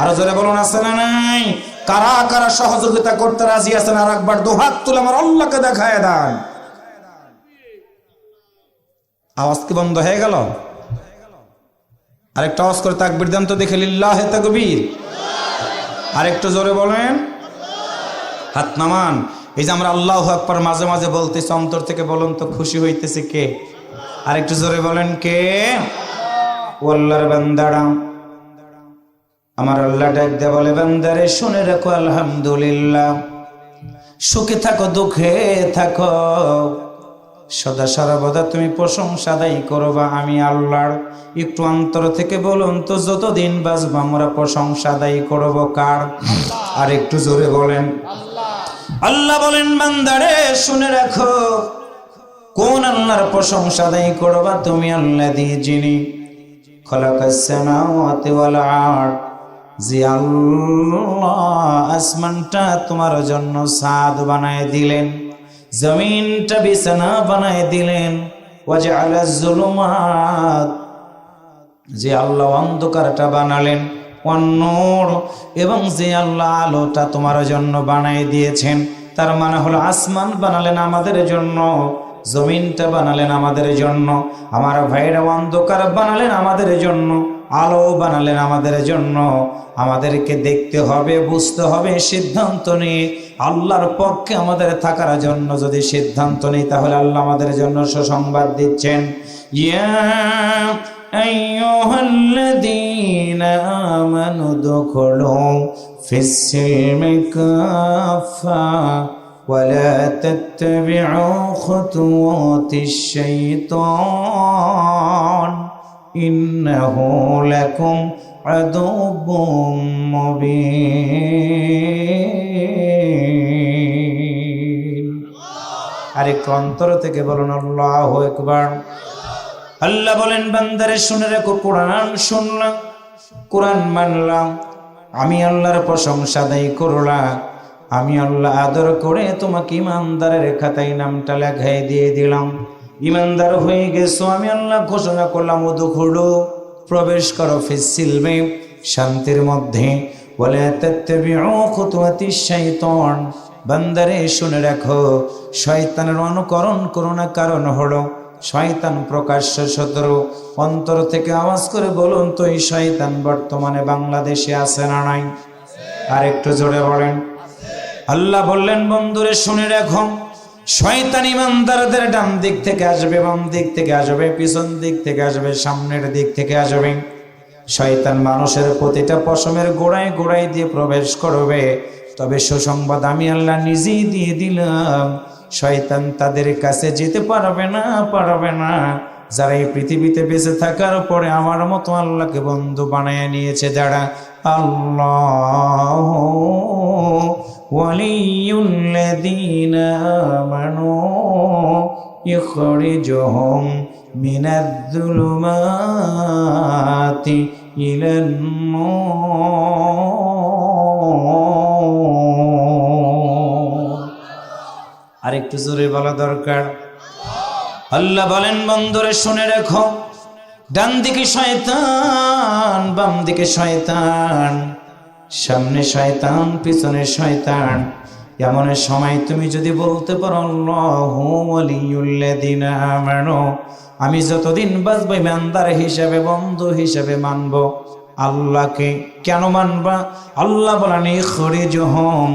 আরো জোরে বলুন, আছে না নাই? কারা কারা সহযোগিতা করতে রাজি আছেন? আর একবার দুহাত তুলে আমার আল্লাহকে দেখায় দেন। আওয়াজ কি বন্ধ হয়ে গেল? আরেকটা আওয়াজ করে তাকবীর দেন তো দেখে, লিল্লাহে তাকবীর। আরেকটু জোরে বলেন, হাত নামান। এই যে আমরা আল্লাহু আকবার মাঝে মাঝে বলতেছি, অন্তর থেকে বলুন তো, খুশি হইতেছে কে? আরেকটু জোরে বলেন, কে? আল্লাহর বান্দারা, আমার আল্লাহ ডাক দিয়ে বলে, বান্দারে শুনে রাখো, আলহামদুলিল্লাহ, সুখে থাকো দুঃখে থাকো, সদা সর্বদা তুমি প্রশংসা আদায় করবা আমি আল্লাহর। একটু অন্তর থেকে বলুন তো, যতদিন বাঁচবো আমরা প্রশংসা আদায় করব কার? আর একটু জোরে বলেন, আল্লাহ বলেন, বান্দারে শুনে রাখো, কোন আল্লাহর প্রশংসা আদায় করবা তুমি? আল্লাযী, যিনি খালাকাস সামাওয়াতি ওয়াল আরদ, যে আল্লাহ আসমানটা তোমার জন্য ছাদ বানায় দিলেন, জমিনটা বিছানা বানায় দিলেন, ওয়াজআলাজ যুলুমাত, যে আল্লাহ অন্ধকারটা বানালেন, ওয়ান-নূর, এবং যে আল্লাহ আলোটা তোমার জন্য বানায় দিয়েছেন। তার মানে হলো, আসমান বানালেন আমাদের জন্য, জমিনটা বানালেন আমাদের জন্য, আমার ভাইরা অন্ধকার বানালেন আমাদের জন্য, আলো বানালেন আমাদের জন্য। আমাদেরকে দেখতে হবে, বুঝতে হবে, সিদ্ধান্ত নিয়ে আল্লাহর পক্ষে আমাদের থাকার জন্য যদি সিদ্ধান্ত নেই, তাহলে আল্লাহ আমাদের জন্য সুসংবাদ দিচ্ছেন, ইয়া আইয়ুহাল্লাযীনা আমানু দুখুলু ফিস-সিলমি কাফা ওয়ালা তাত্তাবিউ খুতুওয়াতিশ শাইতান ইন্নাহু লাকুম আদুব্বুম মুবিন। আরেকটু অন্তর থেকে বলুন, আল্লাহু আকবার। আল্লাহ বলেন, বান্দারে শুনে রাখো, কোরআন শুনলাম, কোরআন মানলাম, আমি আল্লাহর প্রশংসা আদায় করলাম, আমি আল্লাহ আদর করে তোমাকে ইমানদারের খাতায় নামটা লেখাই দিয়ে দিলাম। ইমানদার হয়ে গেছো, আমি আল্লাহ ঘোষণা করলাম, উদখুলু, প্রবেশ করো, ফিস-সিলমি, শান্তির মধ্যে, ওয়ালা তাত্তাবিউ খুতুওয়াতিশ শাইতান, বান্দারে শুনে রাখো, শয়তানের অনুকরণ করো না, কারণ হলো শয়তান প্রকাশ্য শত্রু। অন্তর থেকে আওয়াজ করে বলুন তো, এই শয়তান বর্তমানে বাংলাদেশে আছে না নাই? আর একটু জোরে বলেন। আল্লাহ বললেন, বন্ধুরে শুনে রাখো, শয়তান ইমানদারদের ডান দিক থেকে আসবে, বাম দিক থেকে আসবে, পিছন দিক থেকে আসবে, সামনের দিক থেকে আসবে। শয়তান মানুষের প্রতিটা পশমের গোড়ায় গোড়ায় দিয়ে প্রবেশ করবে। তবে সুসংবাদ আমি আল্লাহ নিজেই দিয়ে দিলাম, শয়তান তাদের কাছে যেতে পারবে না, পারবে না। যারা এই পৃথিবীতে বেঁচে থাকার পরে আমার মতো আল্লাহকে বন্ধু বানায় নিয়েছে, যারা আল্লাহ ওয়ালিউল্লাযীনা আমানু ইখরিজুহুম মিনায-যুলুমাতি ইলান-নূর। আর একটু জোরে বলা দরকার। আল্লাহ বলেন, বন্ধুরে শুনে রাখো, ডান দিকে শয়তান, বাম দিকে শয়তান, সামনে শয়তান, পিছনে শয়তান। এমন সময় তুমি যদি বলতে পারো আল্লাহু ওয়ালিউল্লাযীনা আমানু, আমি যতদিন বাঁচব ইমানদার হিসাবে, বন্ধু হিসাবে মানব আল্লাহকে। কেন মানবা? আল্লাহ বলেন, ইখরিজুহুম,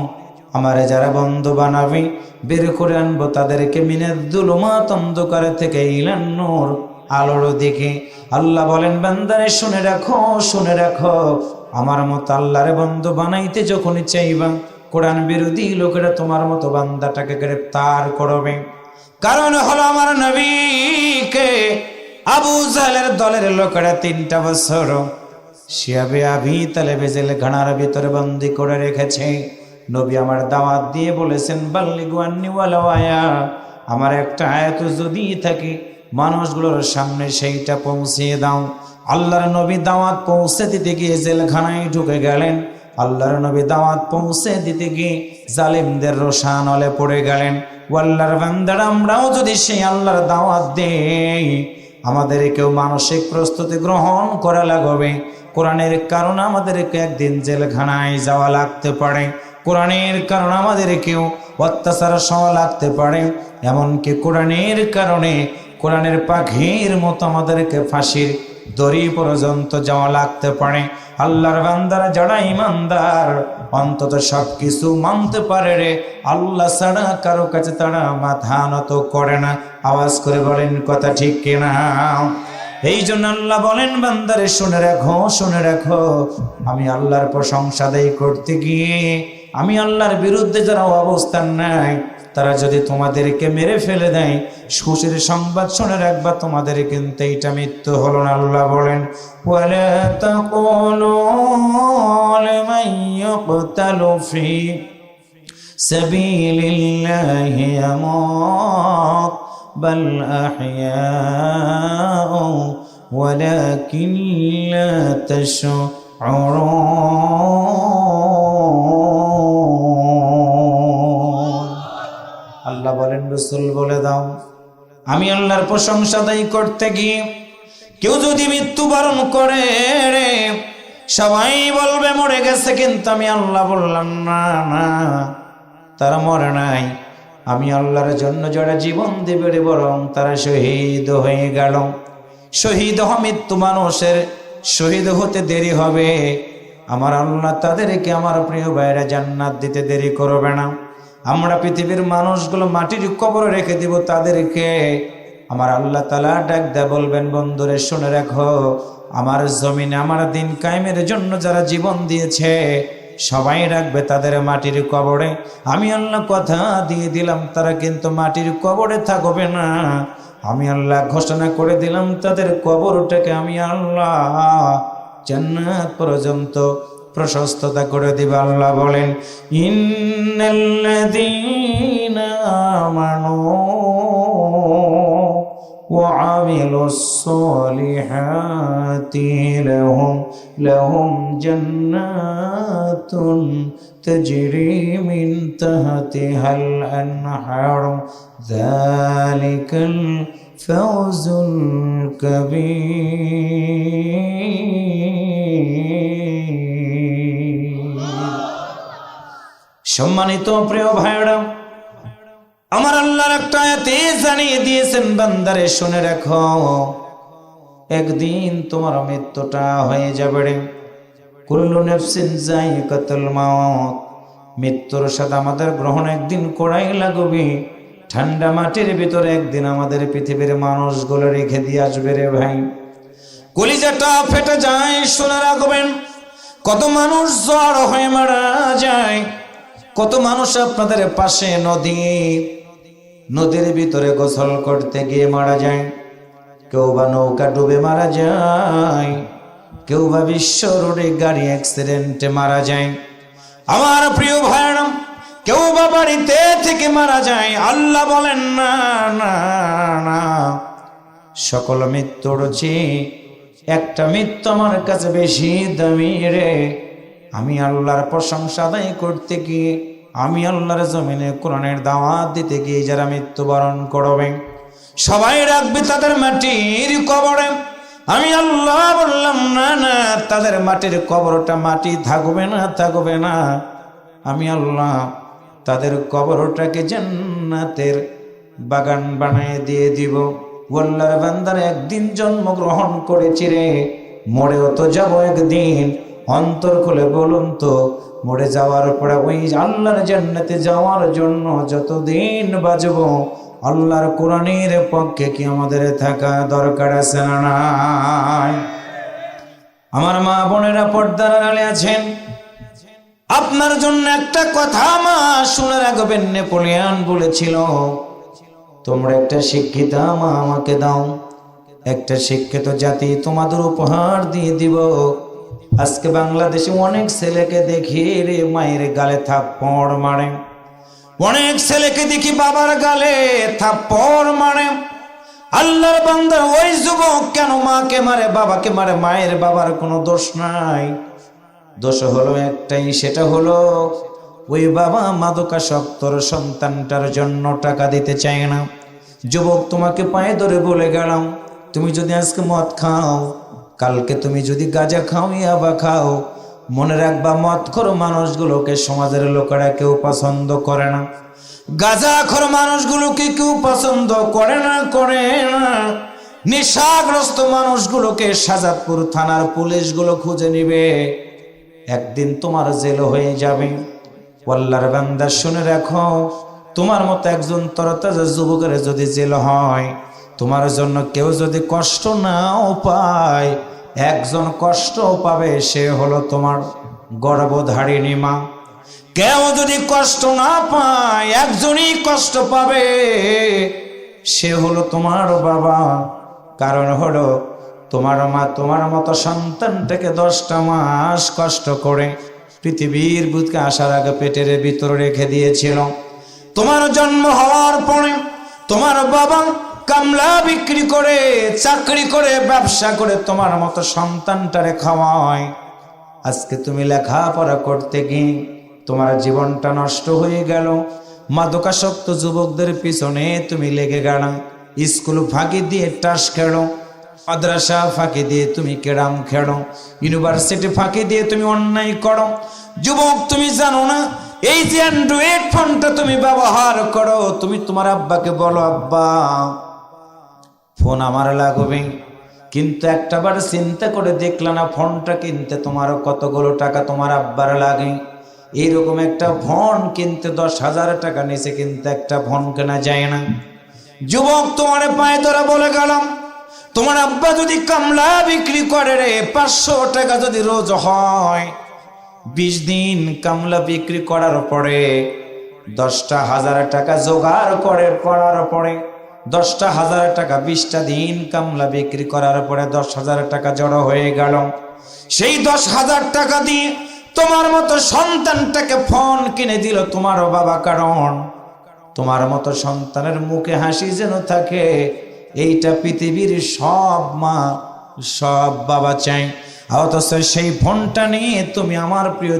আমারে যারা বন্ধু বানাবে বের করে আনবো তাদেরকে মিনায-যুলুমাত, অন্ধকার থেকে, ইলান-নূর, আলোর দিকে। আল্লাহ বলেন, বান্দারে শুনে রাখো, শুনে রাখো, আমার মতো আল্লাহরে বন্ধু বানাইতে যখনই চাইবা, কোরআন বিরোধী লোকেরা তোমার মতো বান্দাটাকে গ্রেফতার করবে। কারণ হলো আমার নবীকে আবু জাহেলের দলের লোকেরা 3টা বছর শিয়াবে আবি তালেবে জেলখানার ভিতরে বন্দী করে রেখেছে। নবী আমার দাওয়াত দিয়ে বলেছেন, বাল্লিগু আন্নী ওয়ালাউ আয়া, আমার একটা আয়াত যদি থাকে মানুষগুলোর সামনে সেইটা পৌঁছিয়ে দাও। আল্লাহর নবী দাওয়াত পৌঁছে দিতে গিয়ে জেলখানায় ঢুকে গেলেন। আল্লাহর নবী দাওয়াত পৌঁছে দিতে গিয়ে জালিমদের রোষানলে পড়ে গেলেন। আল্লাহর বান্দারা, আমরাও যদি সেই আল্লাহর দাওয়াত দেই, আমাদেরকেও মানসিক প্রস্তুতি গ্রহণ করা লাগবে। কোরআনের কারণে আমাদেরকে একদিন জেলখানায় যাওয়া লাগতে পারে, কোরআনের কারণে আমাদেরকেও অত্যাচার সওয়া লাগতে পারে, এমনকি কোরআনের কারণে কোরআনের পাখির মতো আমাদেরকে ফাঁসির দড়ি পর্যন্ত যাওয়া লাগতে পারে। আল্লাহর বান্দারা যারা ইমানদার, অন্তত সবকিছু মানতে পারে রে, আল্লাহ ছাড়া কারো কাছে তারা মাথা নত করে না। আওয়াজ করে বলেন কথা ঠিক কিনা? এই জন্য আল্লাহ বলেন, বান্দারে শুনে রাখো, শুনে রাখো, আমি আল্লাহর প্রশংসা আদায় করতে গিয়ে আমি আল্লাহর বিরুদ্ধে যারা অবস্থান নেয়, তারা যদি তোমাদেরকে মেরে ফেলে দেয়, খুশির সংবাদ শুনে রাখবা, তোমাদের কিন্তু এইটা মৃত্যু হলো না। আল্লাহ বলেন, ওয়ালা তাকুলু লিমান ইউকতালু ফি সাবিলিল্লাহি আমওয়াত বাল আহইয়াউ ওয়ালাকিন লা তাশউরুন। আল্লাহ বলেন, রাসূল বলে দাও, আমি আল্লাহর প্রশংসা আদায় করতে গিয়ে কেউ যদি মৃত্যুবরণ করে রে, সবাই বলবে মরে গেছে, কিন্তু আমি আল্লাহ বললাম না, না, তারা মরে নাই। আমি আল্লাহর জন্য যারা জীবন দেবে রে, বরং তারা শহীদ হয়ে গেল। শহীদ মৃত্যু মানুষের শহীদ হতে দেরি হবে, আমার আল্লাহ তাদেরকে, আমার প্রিয় ভাইরা, জান্নাত দিতে দেরি করবে না। আমরা পৃথিবীর মানুষগুলো মাটির কবরে রেখে দিব তাদেরকে। আমার আল্লাহ তাআলা ডাক দেয়া বলবেন, বন্ধুরে শুনে রাখো, আমার জমিনে আমার দিন কায়েমের জন্য যারা জীবন দিয়েছে সবাই রাখবে তাদের মাটির কবরে। আমি আল্লাহ কথা দিয়ে দিলাম, তারা কিন্তু মাটির কবরে থাকবে না। আমি আল্লাহ ঘোষণা করে দিলাম, তাদের কবরটাকে আমি আল্লাহ জান্নাত পর্যন্ত প্রশস্ততা করে দিব। আল্লাহ বলেন, ইন্নাল্লাযীনা আমানু ওয়া আমিলুস সালিহাতি লাহুম জান্নাতুন তাজরি মিন তাহতিহাল আনহার যালিকাল ফাওজুল কাবীর। সম্মানিত প্রিয় ভাইরা, আমার আল্লাহর একটা আয়াতে জানিয়ে দিয়েছেন, বান্দারে শুনে রাখো, একদিন তোমার মৃত্যুটা হয়ে যাবে রে। কুল্লু নাফসিন যায়িকাতুল মাউত, মৃত্যুর সাথে আমাদের গ্রহণ একদিন করাই লাগবে। ঠান্ডা মাটির ভিতরে একদিন আমাদের পৃথিবীর মানুষগুলো রেখে দিয়ে আসবে রে ভাই। কলিজাটা ফেটে যায়, শুনে রাখবেন। কত মানুষ জ্বর হয়ে মারা যায়, কত মানুষ আপনাদের পাশে নদীর ভিতরে গোসল করতে গিয়ে মারা যায়, কেউ বা নৌকা ডুবে মারা যায়, কেউ বা বিশ্ব রোডে গাড়ি অ্যাক্সিডেন্টে মারা যায়। আমার প্রিয় ভাইরা, কেউ বা বাড়িতে থেকে মারা যায়। আল্লাহ বলেন না না না, সকল মৃত্যুর চেয়ে একটা মৃত্যু আমার কাছে বেশি দামি রে। আমি আল্লাহর প্রশংসা আদায় করতে গিয়ে, আমি আল্লাহর জমিনে কোরআনের দাওয়াত দিতে গিয়ে যারা মৃত্যুবরণ করবে, সবাই রাখবে তাদের মাটির কবরে। আমি আল্লাহ বললাম না না, তাদের মাটির কবরটা মাটি থাকবে না। আমি আল্লাহ তাদের কবরটাকে জান্নাতের বাগান বানিয়ে দিয়ে দিব। আল্লাহর বান্দার একদিন জন্মগ্রহণ করেছি রে, মরেও তো যাব একদিন। অন্তর খুলে বলুন তো, মরে যাওয়ার পরে ওই আল্লাহর জান্নাতে যাওয়ার জন্য যতদিন বাঁচবো, আল্লাহর কোরআনের পক্ষে কি আমাদের থাকা দরকার আছে না নাই? আমার মা বোনেরা পর্দার আড়ালে আছেন, আপনার জন্য একটা কথা মা শুনে রাখবেন। নেপোলিয়ন বলেছিল, তোমরা একটা শিক্ষিতা মা আমাকে দাও, একটা শিক্ষিত জাতি তোমাদের উপহার দিয়ে দিব। আজকে বাংলাদেশে অনেক ছেলেকে দেখি রে মায়ের গালে থাপ্পড় মারে, অনেক ছেলেকে দেখি বাবার গালে থাপ্পড় মারে। আল্লাহর বান্দা, ওই যুবক কেন মাকে মারে, বাবাকে মারে? মায়ের বাবার কোনো দোষ নাই, দোষ হলো একটাই, সেটা হলো ওই বাবা মাদকাসক্তর সন্তানটার জন্য টাকা দিতে চায় না। যুবক, তোমাকে পায়ে ধরে বলে গেলাম, তুমি যদি আজকে মদ খাও, কালকে তুমি যদি গাঁজা খাও, ইয়াবা খাও, মনে রাখবা মদখোর মানুষগুলোকে সমাজের লোকেরা কেউ পছন্দ করে না, গাঁজাখোর মানুষগুলোকে কেউ পছন্দ করে না। নেশাগ্রস্ত মানুষগুলোকে শাহজাদপুর থানার পুলিশগুলো খুঁজে নিবে, একদিন তোমার জেল হয়ে যাবে। আল্লাহর বান্দা শুনে রাখো, তোমার মতো একজন তরতাজা যুবকের যদি জেল হয়, তোমার জন্য কেউ যদি কষ্ট নাও পায়, একজন কষ্ট পাবে, সে হলো তোমার গর্ভধারিণী মা। কেউ যদি কষ্ট না পায়, একজনই কষ্ট পাবে, সে হলো তোমার বাবা। কারণ হলো তোমার মা তোমার মতো সন্তানটাকে 10টা মাস কষ্ট করে পৃথিবীর বুকে আসার আগে পেটের ভিতরে রেখে দিয়েছিল। তোমার জন্ম হওয়ার পরে তোমার বাবা কামলা বিক্রি করে, চাকরি করে, ব্যবসা করে তোমার মতো সন্তানটারে খাওয়ায়। আজকে তুমি লেখাপড়া করতে গিয়ে তোমার জীবনটা নষ্ট হয়ে গেল, মাদকাসক্ত যুবকদের পিছনে তুমি লেগে গেল, স্কুল ফাঁকি দিয়ে টাস খেলো, মাদ্রাসা ফাঁকি দিয়ে তুমি কেরাম খেলো, ইউনিভার্সিটি ফাঁকি দিয়ে তুমি অন্যায় করো। যুবক, তুমি জানো না এই যে অ্যান্ড্রয়েড ফোনটা তুমি ব্যবহার করো, তুমি তোমার আব্বাকে বলো, আব্বা ফোন আমার লাগবে, কিন্তু একটাবার চিন্তা করে দেখলা না ফোনটা কিনতে তোমার কতগুলো টাকা তোমার আব্বার লাগে? এইরকম একটা ফোন কিনতে 10,000 টাকা নিচে কিন্তু একটা ফোন কেনা যায় না। যুবক, তোমার পায়ে ধরা বলে গেলাম, তোমার আব্বা যদি কামলা বিক্রি করে রে, 500 টাকা যদি রোজ হয়, 20 দিন কামলা বিক্রি করার পরে 10,000 টাকা জোগাড় করার পরে 10,000 টাকা, 20টা দিন কামলা বিক্রি করার পরে 10,000 টাকা জড়ো হয়ে গেল। সেই 10,000 টাকা দিয়ে তোমার মতো সন্তানটাকে ফোন কিনে দিল তোমার বাবা। কারণ তোমার মতো সন্তানের মুখে হাসি যেন থাকে, এইটা পৃথিবীর সব মা সব বাবা চাই। অথচ সেই ফোনটা নিয়ে তুমি আমার প্রিয়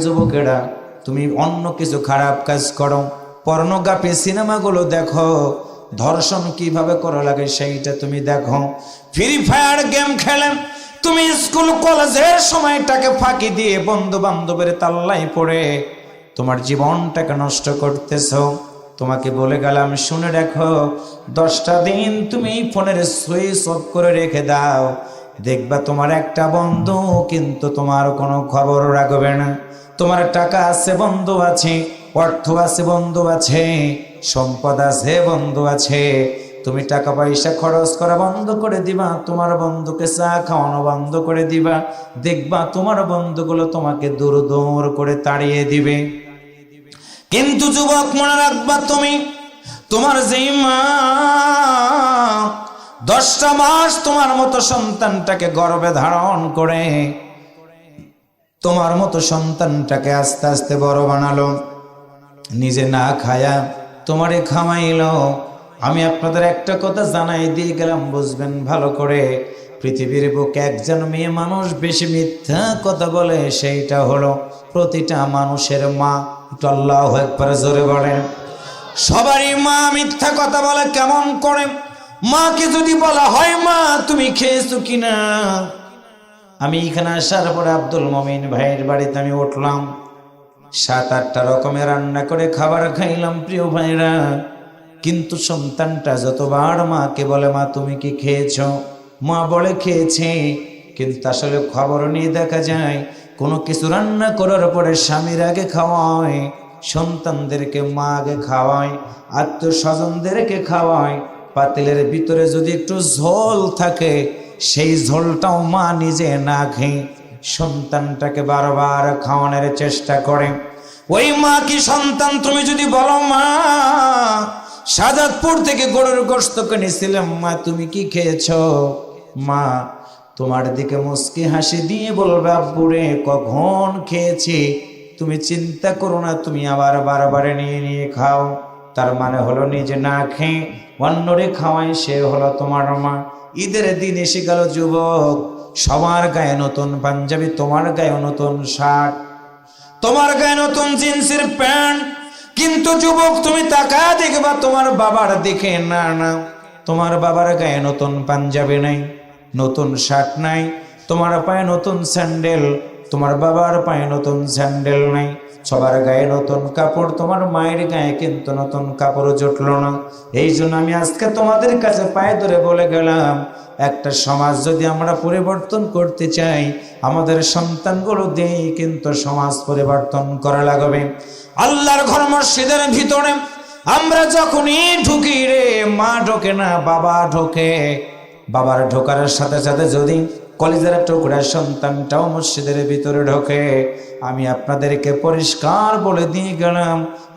যুবকেরা তুমি অন্য কিছু খারাপ কাজ করো, পর্নোগ্রাফি সিনেমাগুলো দেখো, ধর্ষণ কিভাবে করা লাগে সেইটা তুমি দেখো, ফ্রি ফায়ার গেম খেলে তুমি স্কুল কলেজের সময়টাকে ফাঁকি দিয়ে বন্ধু বান্ধবের তাল্লায় পড়ে তোমার জীবনটাকে নষ্ট করতেছো। তোমাকে বলে গেলাম, শুনে রাখো, 10টা দিন তুমি ফোনের সুইচ অফ করে রেখে দাও, দেখবা তোমার একটা বন্ধু কিন্তু তোমার কোনো খবর রাখবে না। তোমার টাকা আছে, বন্ধু আছে, অর্থ আছে, বন্ধু আছে, সম্পদ আছে, বন্ধু আছে, তুমি টাকা পয়সা খরচ করা বন্ধ করে দিবা, তোমার বন্ধুকে চা খাওয়ানো বন্ধ করে দিবা, দেখবা তোমার বন্ধুগুলো তোমাকে দূর দূর করে তাড়িয়ে দিবে। কিন্তু যুবক, মনে রাখবা, তুমি তোমার যেই মা 10টা মাস তোমার মতো সন্তানটাকে গর্ভে ধারণ করে তোমার মতো সন্তানটাকে আস্তে আস্তে বড় বানালো, নিজে না খায়া তোমারে খাওয়াইলো। আমি আপনাদের একটা কথা জানাই দিয়ে গেলাম, বুঝবেন ভালো করে। পৃথিবীর বুকে একজন মেয়ে মানুষ বেশি মিথ্যা কথা বলে, সেইটা হলো প্রতিটা মানুষের মা। একটু আল্লাহু আকবার জোরে বলেন। সবারই মা মিথ্যা কথা বলে। কেমন করে? মাকে যদি বলা হয়, মা তুমি খেয়েছো কিনা? আমি এখানে আসার পরে আব্দুল মমিন ভাইয়ের বাড়িতে আমি উঠলাম, 7-8টা রকমের রান্না করে খাবার খাইলাম প্রিয় ভাইরা। কিন্তু সন্তানটা যতবার মাকে বলে, মা তুমি কি খেয়েছ, মা বলে খেয়েছে, কিন্তু আসলে খবর নিয়ে দেখা যায় কোনো কিছু রান্না করার পরে স্বামীর আগে খাওয়ায়, সন্তানদেরকে মা আগে খাওয়ায়, আত্মীয় স্বজনদেরকে খাওয়ায়। পাতিলের ভিতরে যদি একটু ঝোল থাকে, সেই ঝোলটাও মা নিজে না খেয়ে সন্তানটাকে বারবার খাওয়ানোর চেষ্টা করে। ওই মা কি সন্তান? তুমি যদি বলো, মা শাহজাদপুর থেকে গরুর গোশত কিনেছিলাম, মা তুমি কি খেয়েছ? মা তোমার দিকে মুস্কি হাসি দিয়ে বলবে, আব্বুরে কখন খেয়েছি, তুমি চিন্তা করো না, তুমি আবার বারবার নিয়ে নিয়ে খাও। তার মানে হলো নিজে না খেয়ে অন্যরে খাওয়াই, সে হলো তোমার মা। ঈদের দিন এসে গেল যুবক, সবার গায়ে নতুন পাঞ্জাবি, তোমার গায়ে নতুন শার্ট, তোমার গায়ে নতুন জিন্সের প্যান্ট। কিন্তু যুবক, তুমি তাকায় দেখবা তোমার বাবার দিকে, না না, তোমার বাবার গায়ে নতুন পাঞ্জাবি নাই, নতুন শার্ট নাই, তোমার পায়ে নতুন স্যান্ডেল, তোমার বাবার পায়ে নতুন স্যান্ডেল নাই। সবার গায়ে নতুন কাপড়, তোমার মায়ের গায়ে কিন্তু নতুন কাপড় জুটলো না। এই জন্য আমি আজকে তোমাদের কাছে পায়ে ধরে বলে গেলাম, একটা সমাজ যদি আমরা পরিবর্তন করতে চাই, আমাদের সন্তানগুলো দিয়েই কিন্তু সমাজ পরিবর্তন করা লাগবে। আল্লাহর ঘর মসজিদের ভিতরে আমরা যখনই ঢুকি রে, মা ঢোকে না, বাবা ঢোকে। বাবার ঢোকার সাথে সাথে যদি কলিজার টুকরা সন্তানটাও মসজিদের ভিতরে ঢোকে, আমি আপনাদেরকে পরিষ্কার বলে দিয়ে গেলাম,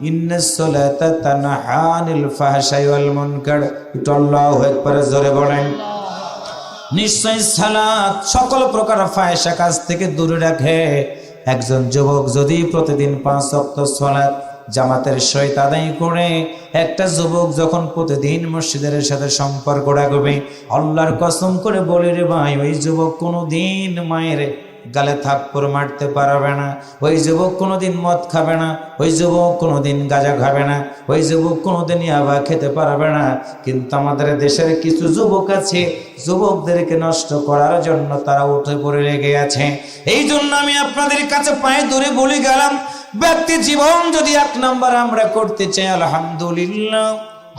ইন্নাস সালাতা তানহা আনিল ফাহশাই ওয়াল মুনকার। একটু আল্লাহু আকবার জোরে বলেন। নিশ্চয় সালাত সকল প্রকার ফাহিশা কাজ থেকে দূরে রাখে। একজন যুবক যদি প্রতিদিন 5 ওয়াক্ত সালাত জামাতের সহিত আদায় করে, একটা যুবক যখন প্রতিদিন মসজিদের সাথে সম্পর্ক রাখবে, আল্লাহর কসম করে বলি রে ভাই, ওই যুবক কোনোদিন মায়ের গালে থাপ্পড় মারতে পারবে না, ওই যুবক কোনোদিন মদ খাবে না, ওই যুবক কোনোদিন গাঁজা খাবে না, ওই যুবক কোনোদিন ইয়াবা খেতে পারবে না। কিন্তু আমাদের দেশের কিছু যুবক আছে, যুবকদেরকে নষ্ট করার জন্য তারা উঠে পড়ে লেগে আছে। এই জন্য আমি আপনাদের কাছে পায়ে ধরে বলে গেলাম, ব্যক্তি জীবন যদি 1 নাম্বার আমরা করতে চাই, আলহামদুলিল্লাহ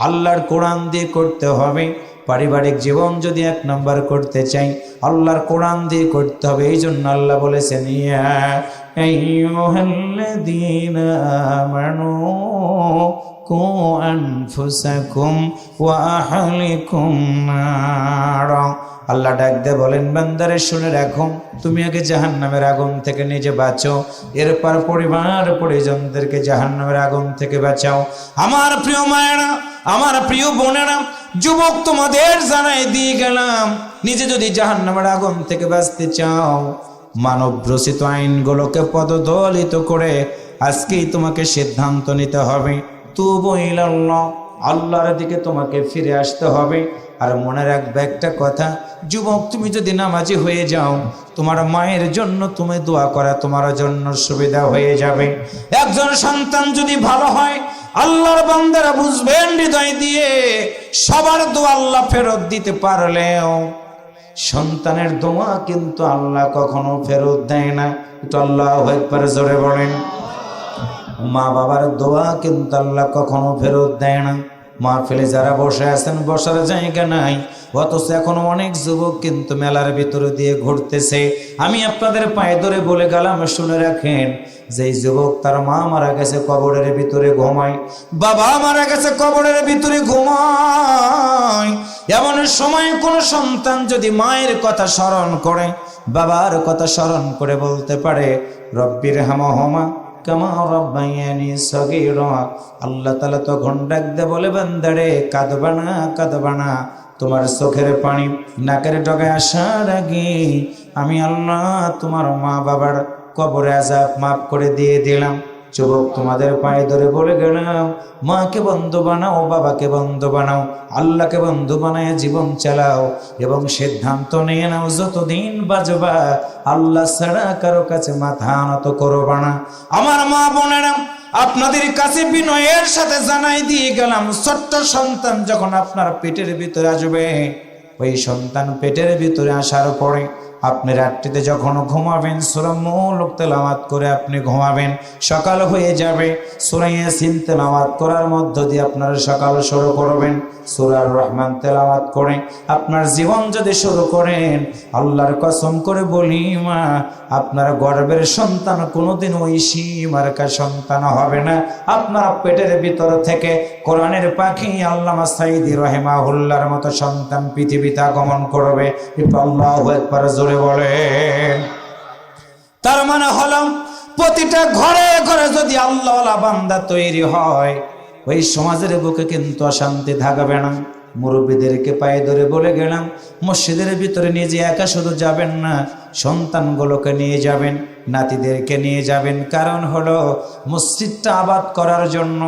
আল্লাহর কোরআন দিয়ে করতে হবে। পারিবারিক জীবন যদি 1 নাম্বার করতে চাই, আল্লাহর কোরআন দিয়ে করতে হবে। এই জন্য আল্লাহ বলেছেন, ইয়া আইয়ুহাল্লাযীনা আমানু কু আনফুসাকুম ওয়া আহলিকুম নারা। আল্লাহ ডাক দিয়ে বলেন, বান্দারে শুনে রাখো, তুমি আগে জাহান্নামের আগুন থেকে নিজে বাঁচো, এরপর পরিবার পরিজনদেরকে জাহান্নামের আগুন থেকে বাঁচাও। আমার প্রিয় মায়েরা, আমার প্রিয় বোনেরা, যুবক তোমাদের জানাই দিয়ে গেলাম, নিজে যদি জাহান্নামের আগুন থেকে বাঁচতে চাও, মানব রচিত আইনগুলোকে পদদলিত করে আজকেই তোমাকে সিদ্ধান্ত নিতে হবে। তুবু ইলাল্লাহ, আল্লাহর দিকে তোমাকে ফিরে আসতে হবে। আর মনে রাখবে একটা কথা, যুবক তুমি যদি নামাজি হয়ে যাও, তোমার মায়ের জন্য তুমি দোয়া করা তোমার জন্য সুবিধা হয়ে যাবে। একজন সন্তান যদি ভালো হয়, আল্লাহর বান্দারা বুঝবেন হৃদয় দিয়ে, সবার দোয়া আল্লাহ ফেরত দিতে পারলেও সন্তানের দোয়া কিন্তু আল্লাহ কখনো ফেরত দেয় না। একটু আল্লাহু আকবার জোরে বলেন। মা বাবার দোয়া কিন্তু আল্লাহ কখনো ফেরত দেয় না। মাহফিলে যারা বসে আছেন বসার জায়গা নাই, অথচ এখনো অনেক যুবক কিন্তু মেলার ভিতরে দিয়ে ঘুরতেছে। আমি আপনাদের পায়ে ধরে বলে গেলাম, শুনে রাখেন, যেই যুবক তার মা মারা গেছে কবরের ভিতরে ঘুমায়, বাবা মারা গেছে কবরের ভিতরে ঘুমায়, এমন সময় কোন সন্তান যদি মায়ের কথা স্মরণ করে, বাবার কথা স্মরণ করে বলতে পারে, রব্বির হামহুমা কামা রাব্বায়ানি সগীরা, আল্লাহ তাআলা তখন ডাক দে বলে, বান্দারে কাঁদবা না, তোমার চোখের পানি নাকের ডগায় আসার আগে আমি আল্লাহ তোমার মা বাবার কবরে আযাব মাফ করে দিয়ে দিলাম। যুবক, তোমাদের পায়ে ধরে বলে গেলাম, মাকে বন্ধু বানাও, বাবাকে বন্ধু বানাও, আল্লাহকে বন্ধু বানায় জীবন চালাও এবং সিদ্ধান্ত নিয়ে নাও, যতদিন বাঁচবা আল্লাহ ছাড়া কারো কাছে মাথা নত করবা না। আমার মা বোনেরা, আপনাদের কাছে বিনয়ের সাথে জানাই দিয়ে গেলাম, ছোট্ট সন্তান যখন আপনার পেটের ভিতরে আসবে, ওই সন্তান পেটের ভিতরে আসার পরে আপনি রাত্রিতে যখন ঘুমাবেন সূরা মুলক তেলাওয়াত করে আপনি ঘুমাবেন, সকাল হয়ে যাবে। সূরা ইয়াসিন তেলাওয়াত করার মধ্য দিয়ে আপনারা সকাল শুরু করবেন। সূরা রহমান তেলাওয়াত করে আপনার জীবন যদি শুরু করেন, আল্লাহর কসম করে বলি মা, আপনার গর্ভের সন্তান কোনোদিন ওই মার্কা সন্তান হবে না। আপনার পেটের ভিতর থেকে কোরআনের পাখি আল্লামা সাঈদী রাহিমাহুল্লাহর মতো সন্তান পৃথিবীতে আগমন করবে। আল্লাহু আকবার জোরে বলেন। তার মানে হলো, প্রতিটা ঘরে ঘরে যদি আল্লাহওয়ালা বান্দা তৈরি হয়, ওই সমাজের বুকে কিন্তু অশান্তি থাকবে না। মুরব্বীদেরকে পায়ে ধরে বলে গেলাম, মসজিদের ভিতরে নিজে একা শুধু যাবেন না, সন্তানগুলোকে নিয়ে যাবেন, নাতিদেরকে নিয়ে যাবেন। কারণ হলো, মসজিদটা আবাদ করার জন্য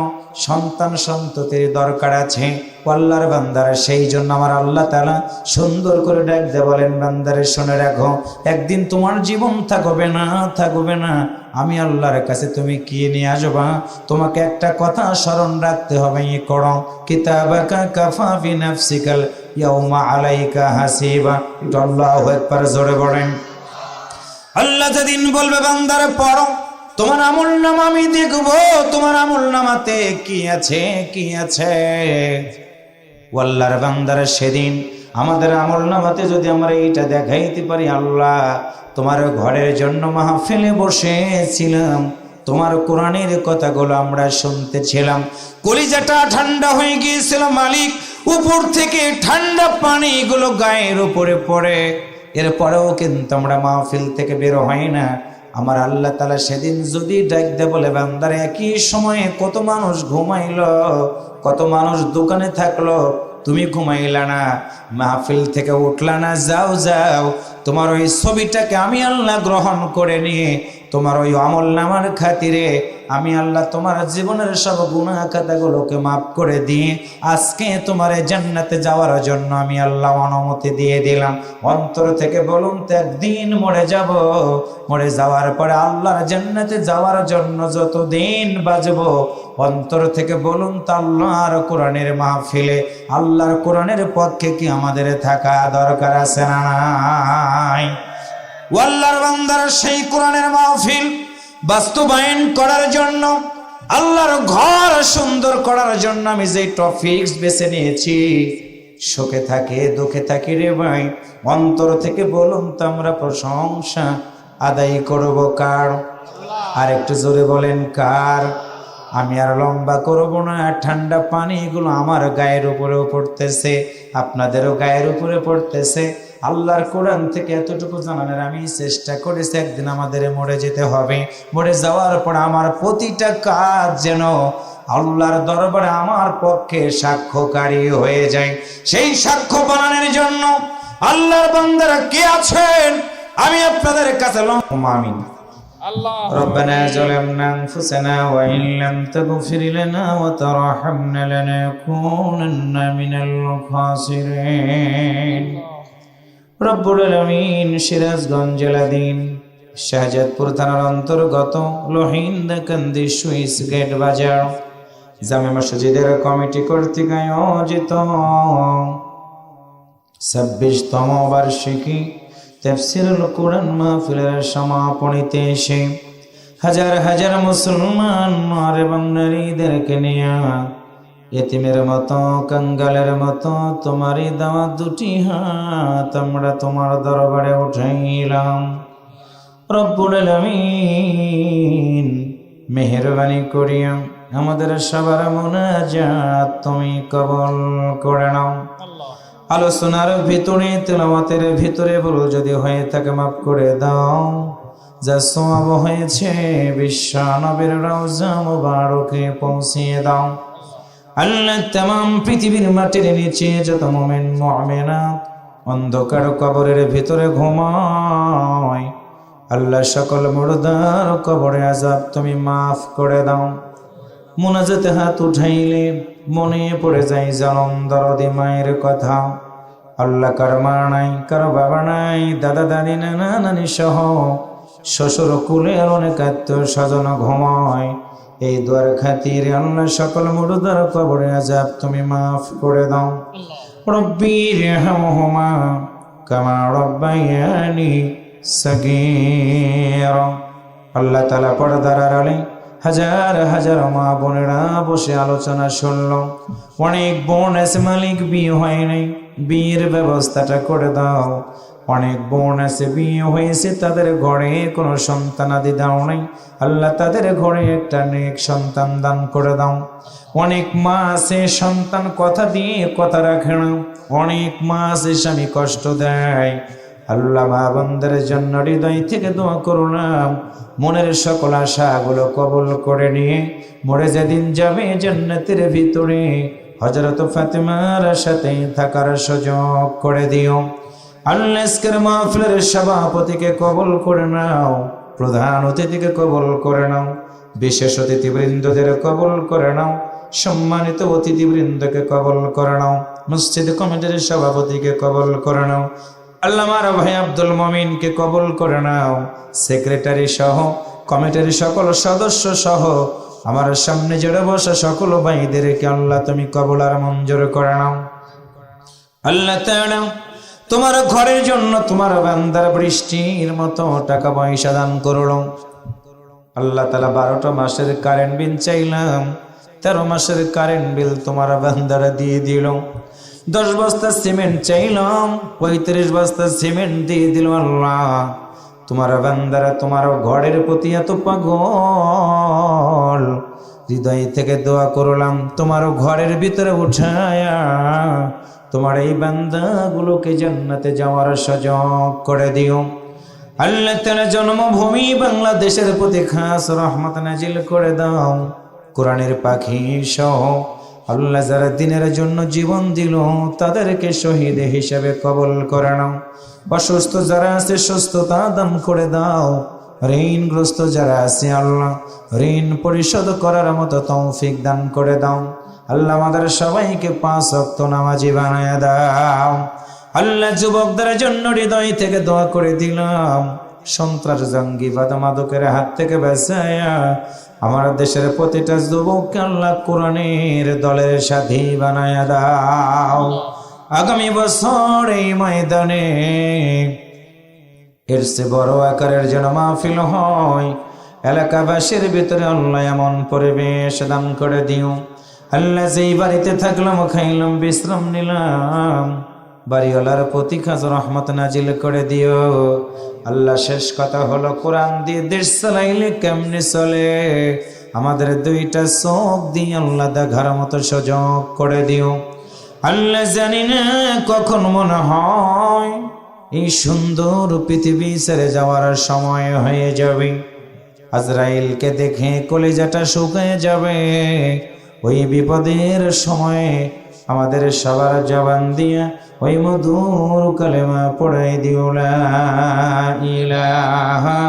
সন্তান সন্ততির দরকার আছে। আল্লাহর বান্দারা, সেই জন্য আমার আল্লাহ তাআলা সুন্দর করে ডাক দিয়ে বলেন, বান্দারে শুনে রাখো, একদিন তোমার জীবন থাকবে না, আমি আল্লাহর কাছে তুমি কি নিয়ে আসবা, তোমাকে একটা কথা স্মরণ রাখতে হবে, ই করো, কিতাবাকা কাফা বিনাফসিকাল ইয়াউমা আলাইকা হাসিবা। আল্লাহু আকবার জোরে বলেন। আল্লাহ যেদিন বলবে, বান্দারে পড়ো, তোমার আমলনামা আমি দেখব, তোমার আমলনামাতে কি আছে। আল্লাহর বান্দারা, সেদিন আমাদের আমলনামাতে যদি আমরা এইটা দেখাইতে পারি, আল্লাহ তোমার ঘরের জন্য মাহফিলে বসেছিলাম, তোমার কোরআনের কথাগুলো আমরা শুনতেছিলাম, কলিজাটা ঠান্ডা হয়ে গিয়েছিল মালিক, উপর থেকে ঠান্ডা পানিগুলো গায়ের উপরে পড়ে, এরপরেও কিন্তু আমরা মাহফিল থেকে বের হয় না। আমার আল্লাহ তাআলা সেদিন যদি ডাক দে বলে, বান্দারে একই সময়ে কত মানুষ ঘুমাইলো, কত মানুষ দোকানে থাকলো, তুমি ঘুমাইলা না, মাহফিল থেকে উঠলা না, যাও, তোমার ওই ছবিটাকে আমি আল্লাহ গ্রহণ করে নিয়ে তোমার ওই আমলনামার খাতিরে আমি আল্লাহ তোমার জীবনের সব গুনাহ খাতাগুলোকে মাফ করে দিয়ে আজকে তোমার জান্নাতে যাওয়ার জন্য আমি আল্লাহ অনুমতি দিয়ে দিলাম। অন্তর থেকে বলুন তো, একদিন মরে যাওয়ার পরে আল্লাহর জান্নাতে যাওয়ার জন্য যতদিন বাঁচবো, অন্তর থেকে বলুন তো, আল্লাহর কোরআনের মাহফিলে আল্লাহর কোরআনের পক্ষে কি আমাদের থাকা দরকার আছে না নাই? আল্লাহর বান্দারা, সেই কোরআনের মাহফিল বাস্তবায়ন করার জন্য, আল্লাহর ঘর সুন্দর করার জন্য আমি যে টপিকস বেছে নিয়েছি, সুখে থাকে দুঃখে থাকি রে ভাই, অন্তর থেকে বলুন তো, আমরা প্রশংসা আদায় করব কার? আর একটু জোরে বলেন, কার? আমি আর লম্বা করব না। ঠান্ডা পানিগুলো আমার গায়ের উপরেও পড়তেছে, আপনাদেরও গায়ের উপরে পড়তেছে। আল্লাহর কোরআন থেকে এতটুকু জানানোর আমি চেষ্টা করেছি, একদিন আমাদের মরে যেতে হবে। মরে যাওয়ার পর আমার প্রতিটা কাজ যেন আল্লাহর দরবারে আমার পক্ষে সাক্ষ্যকারী হয়ে যায়। সেই সাক্ষ্য বানানোর জন্য আল্লাহর বান্দারা কে আছেন, আমি আপনাদের কাছে আমিন। ربنا ظلمنا أنفسنا وإن لم تغفر لنا وترحمنا لنكونن من الخاسرين। রব্বুল আলামিন সিরাজগঞ্জ জেলাধীন শাহজাদপুর থানার অন্তর্গত লোহিন্দাকান্দি সুইস গেট বাজার জামে মসজিদের কমিটি কর্তৃক আয়োজিত 26তম বার্ষিকী তাফসীরুল কোরআন মাহফিলের সমাপনীতে এসে হাজার হাজার মুসলমান নর এবং নারীদেরকে নিয়ে এতিমের মতো কাঙ্গালের মতো তোমারই দেওয়া দুটি হাত আমরা তোমার দরবারে উঠাইলাম। রব্বুল আলামিন মেহেরবানি করিয়া আমাদের সবার মুনাজাত তুমি কবুল করে নাও। আলোচনার ভিতরে তেলাওয়াতের ভিতরে ভুল যদি হয়ে থাকে মাফ করে দাও। যা সওয়াব হয়েছে বিশ্ব নবীর রওজা মুবারকে পৌঁছিয়ে দাও। আল্লাহ তামাম পৃথিবীর মাটির নিচে যত মুমিন মুমিনাত অন্ধকার কবরের ভিতরে ঘুমায়, আল্লাহ সকল মুর্দার কবরে আযাব তুমি মাফ করে দাও। মুনাজাতে হাত উঠাইলে মনে পড়ে যায় জনম দরদি মায়ের কথা। আল্লাহ কারো মা নাই, কারো বাবা নাই, দাদা দাদি নানা নানি সহ শ্বশুর কুলের অনেক আত্মীয় স্বজন ঘুমায়। এই দুয়ার খাতিরে আল্লাহ সকল মুর্দার কবরে আযাব তুমি মাফ করে দাও। রব্বি ইরহামহুমা কামা রাব্বায়ানি সগীরা। আল্লাহ তাআলা পর্দার আড়ালে হাজার হাজার মা বোনেরা বসে আলোচনা শুনল। অনেক বোন আছে মালিক বিয়ে হয় নাই, বিয়ের ব্যবস্থাটা করে দাও। অনেক বোন আছে বিয়ে হয়েছে, তাদের ঘরে কোনো সন্তানাদি দাও নাই, আল্লাহ তাদের ঘরে একটা নেক সন্তান দান করে দাও। অনেক মা আছে সন্তান কথা দিয়ে কথা রাখে না, অনেক মা আছে স্বামী কষ্ট দেয়। আল্লাহ মা বোনদের জন্য হৃদয় থেকে দোয়া করলাম, মনের সকল আশাগুলো কবুল করে নিয়ে মরে যেদিন যাবে জান্নাতের ভিতরে হযরত ফাতেমার সাথে থাকার সুযোগ করে দিও। আল্লাহ আজকের মাহফিলের সভাপতিকে কবুল করে নাও, প্রধান অতিথিকে কবুল করে নাও, বিশেষ অতিথিবৃন্দদের কবুল করে নাও, সম্মানিত অতিথিবৃন্দকে কবুল করে নাও, মসজিদ কমিটির সভাপতিকে কবুল করে নাও। আল্লাহ আমার ভাই আব্দুল মমিনকে কবুল করে নাও, সেক্রেটারি সহ কমিটির সকল সদস্য সহ আমার সামনে জড়ে বসা সকল ভাইদেরকে আল্লাহ তুমি কবুল আর মঞ্জুর করে নাও। আল্লাহ তাআলা তোমার ঘরের জন্য তোমার বান্দার বৃষ্টির মতো টাকা পয়সা দান করলো। আল্লাহ তাআলা 12টা মাসের কারেন্ট বিল চাইলাম, 13 মাসের কারেন্ট বিল তোমার বান্দারা দিয়ে দিল। 10 বস্তা সিমেন্ট চাইলাম, 35 বস্তা সিমেন্ট দিয়ে দিল। আল্লাহ তোমার বান্দারা তোমার ঘরের প্রতি এত পাগল, হৃদয় থেকে দোয়া করলাম তোমার ঘরের ভিতরে উঠায়া তোমার এই বান্দাগুলোকে জান্নাতে যাওয়ার সুযোগ করে দিও। আল্লাহ তাআলা জন্মভূমি বাংলাদেশের প্রতি খাস রহমত নাজিল করে দাও। কোরআনের পাখি সহ আল্লাহ যারা দিনের জন্য জীবন দিল তাদেরকে শহীদ হিসেবে কবুল করে নাও। অসুস্থ যারা আছে সুস্থতা দান করে দাও। ঋণগ্রস্ত যারা আছে আল্লাহ ঋণ পরিশোধ করার মতো তৌফিক দান করে দাও। আল্লাহ আমাদের সবাইকে 5 ওয়াক্ত নামাজি বানায় দাও। আল্লাহ যুবকদের জন্য হৃদয় থেকে দোয়া করে দিলাম, সন্ত্রাস জঙ্গিবাদ মাদকের হাত থেকে বাঁচায়া আমার দেশের প্রতিটা যুবককে আল্লাহ কোরআনের দলের সাথী বানায় দাও। আগামী বছর এই ময়দানে এর চেয়ে বড় আকারের যেন মাহফিল হয়, এলাকাবাসীর ভিতরে আল্লাহ এমন পরিবেশ দান করে দিও। আল্লাহ যেই বাড়িতে থাকলাম খাইলাম বিশ্রাম নিলাম, বাড়িওয়ালার প্রতি খাস রহমত নাজিল করে দিও। আল্লাহ শেষ কথা হলো কোরআন দিয়ে দেশ চালাইলে কেমনে চলে, আমাদের 2টা চোখ দিয়ে আল্লাহ দেখার মতো সুযোগ করে দিও। আল্লাহ জানি না কখন মনে হয় এই সুন্দর পৃথিবী ছেড়ে যাওয়ার সময় হয়ে যাবে, আজরাইলকে দেখে কলিজাটা শুকিয়ে যাবে। ওই বিপদের সময়ে আমাদের সবার জবান দিয়া ওই মধুর কালেমা পড়াই দিও, লা ইলাহা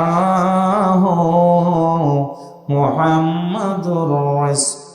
ইল্লাল্লাহু মুহাম্মাদুর রাসূলুল্লাহ।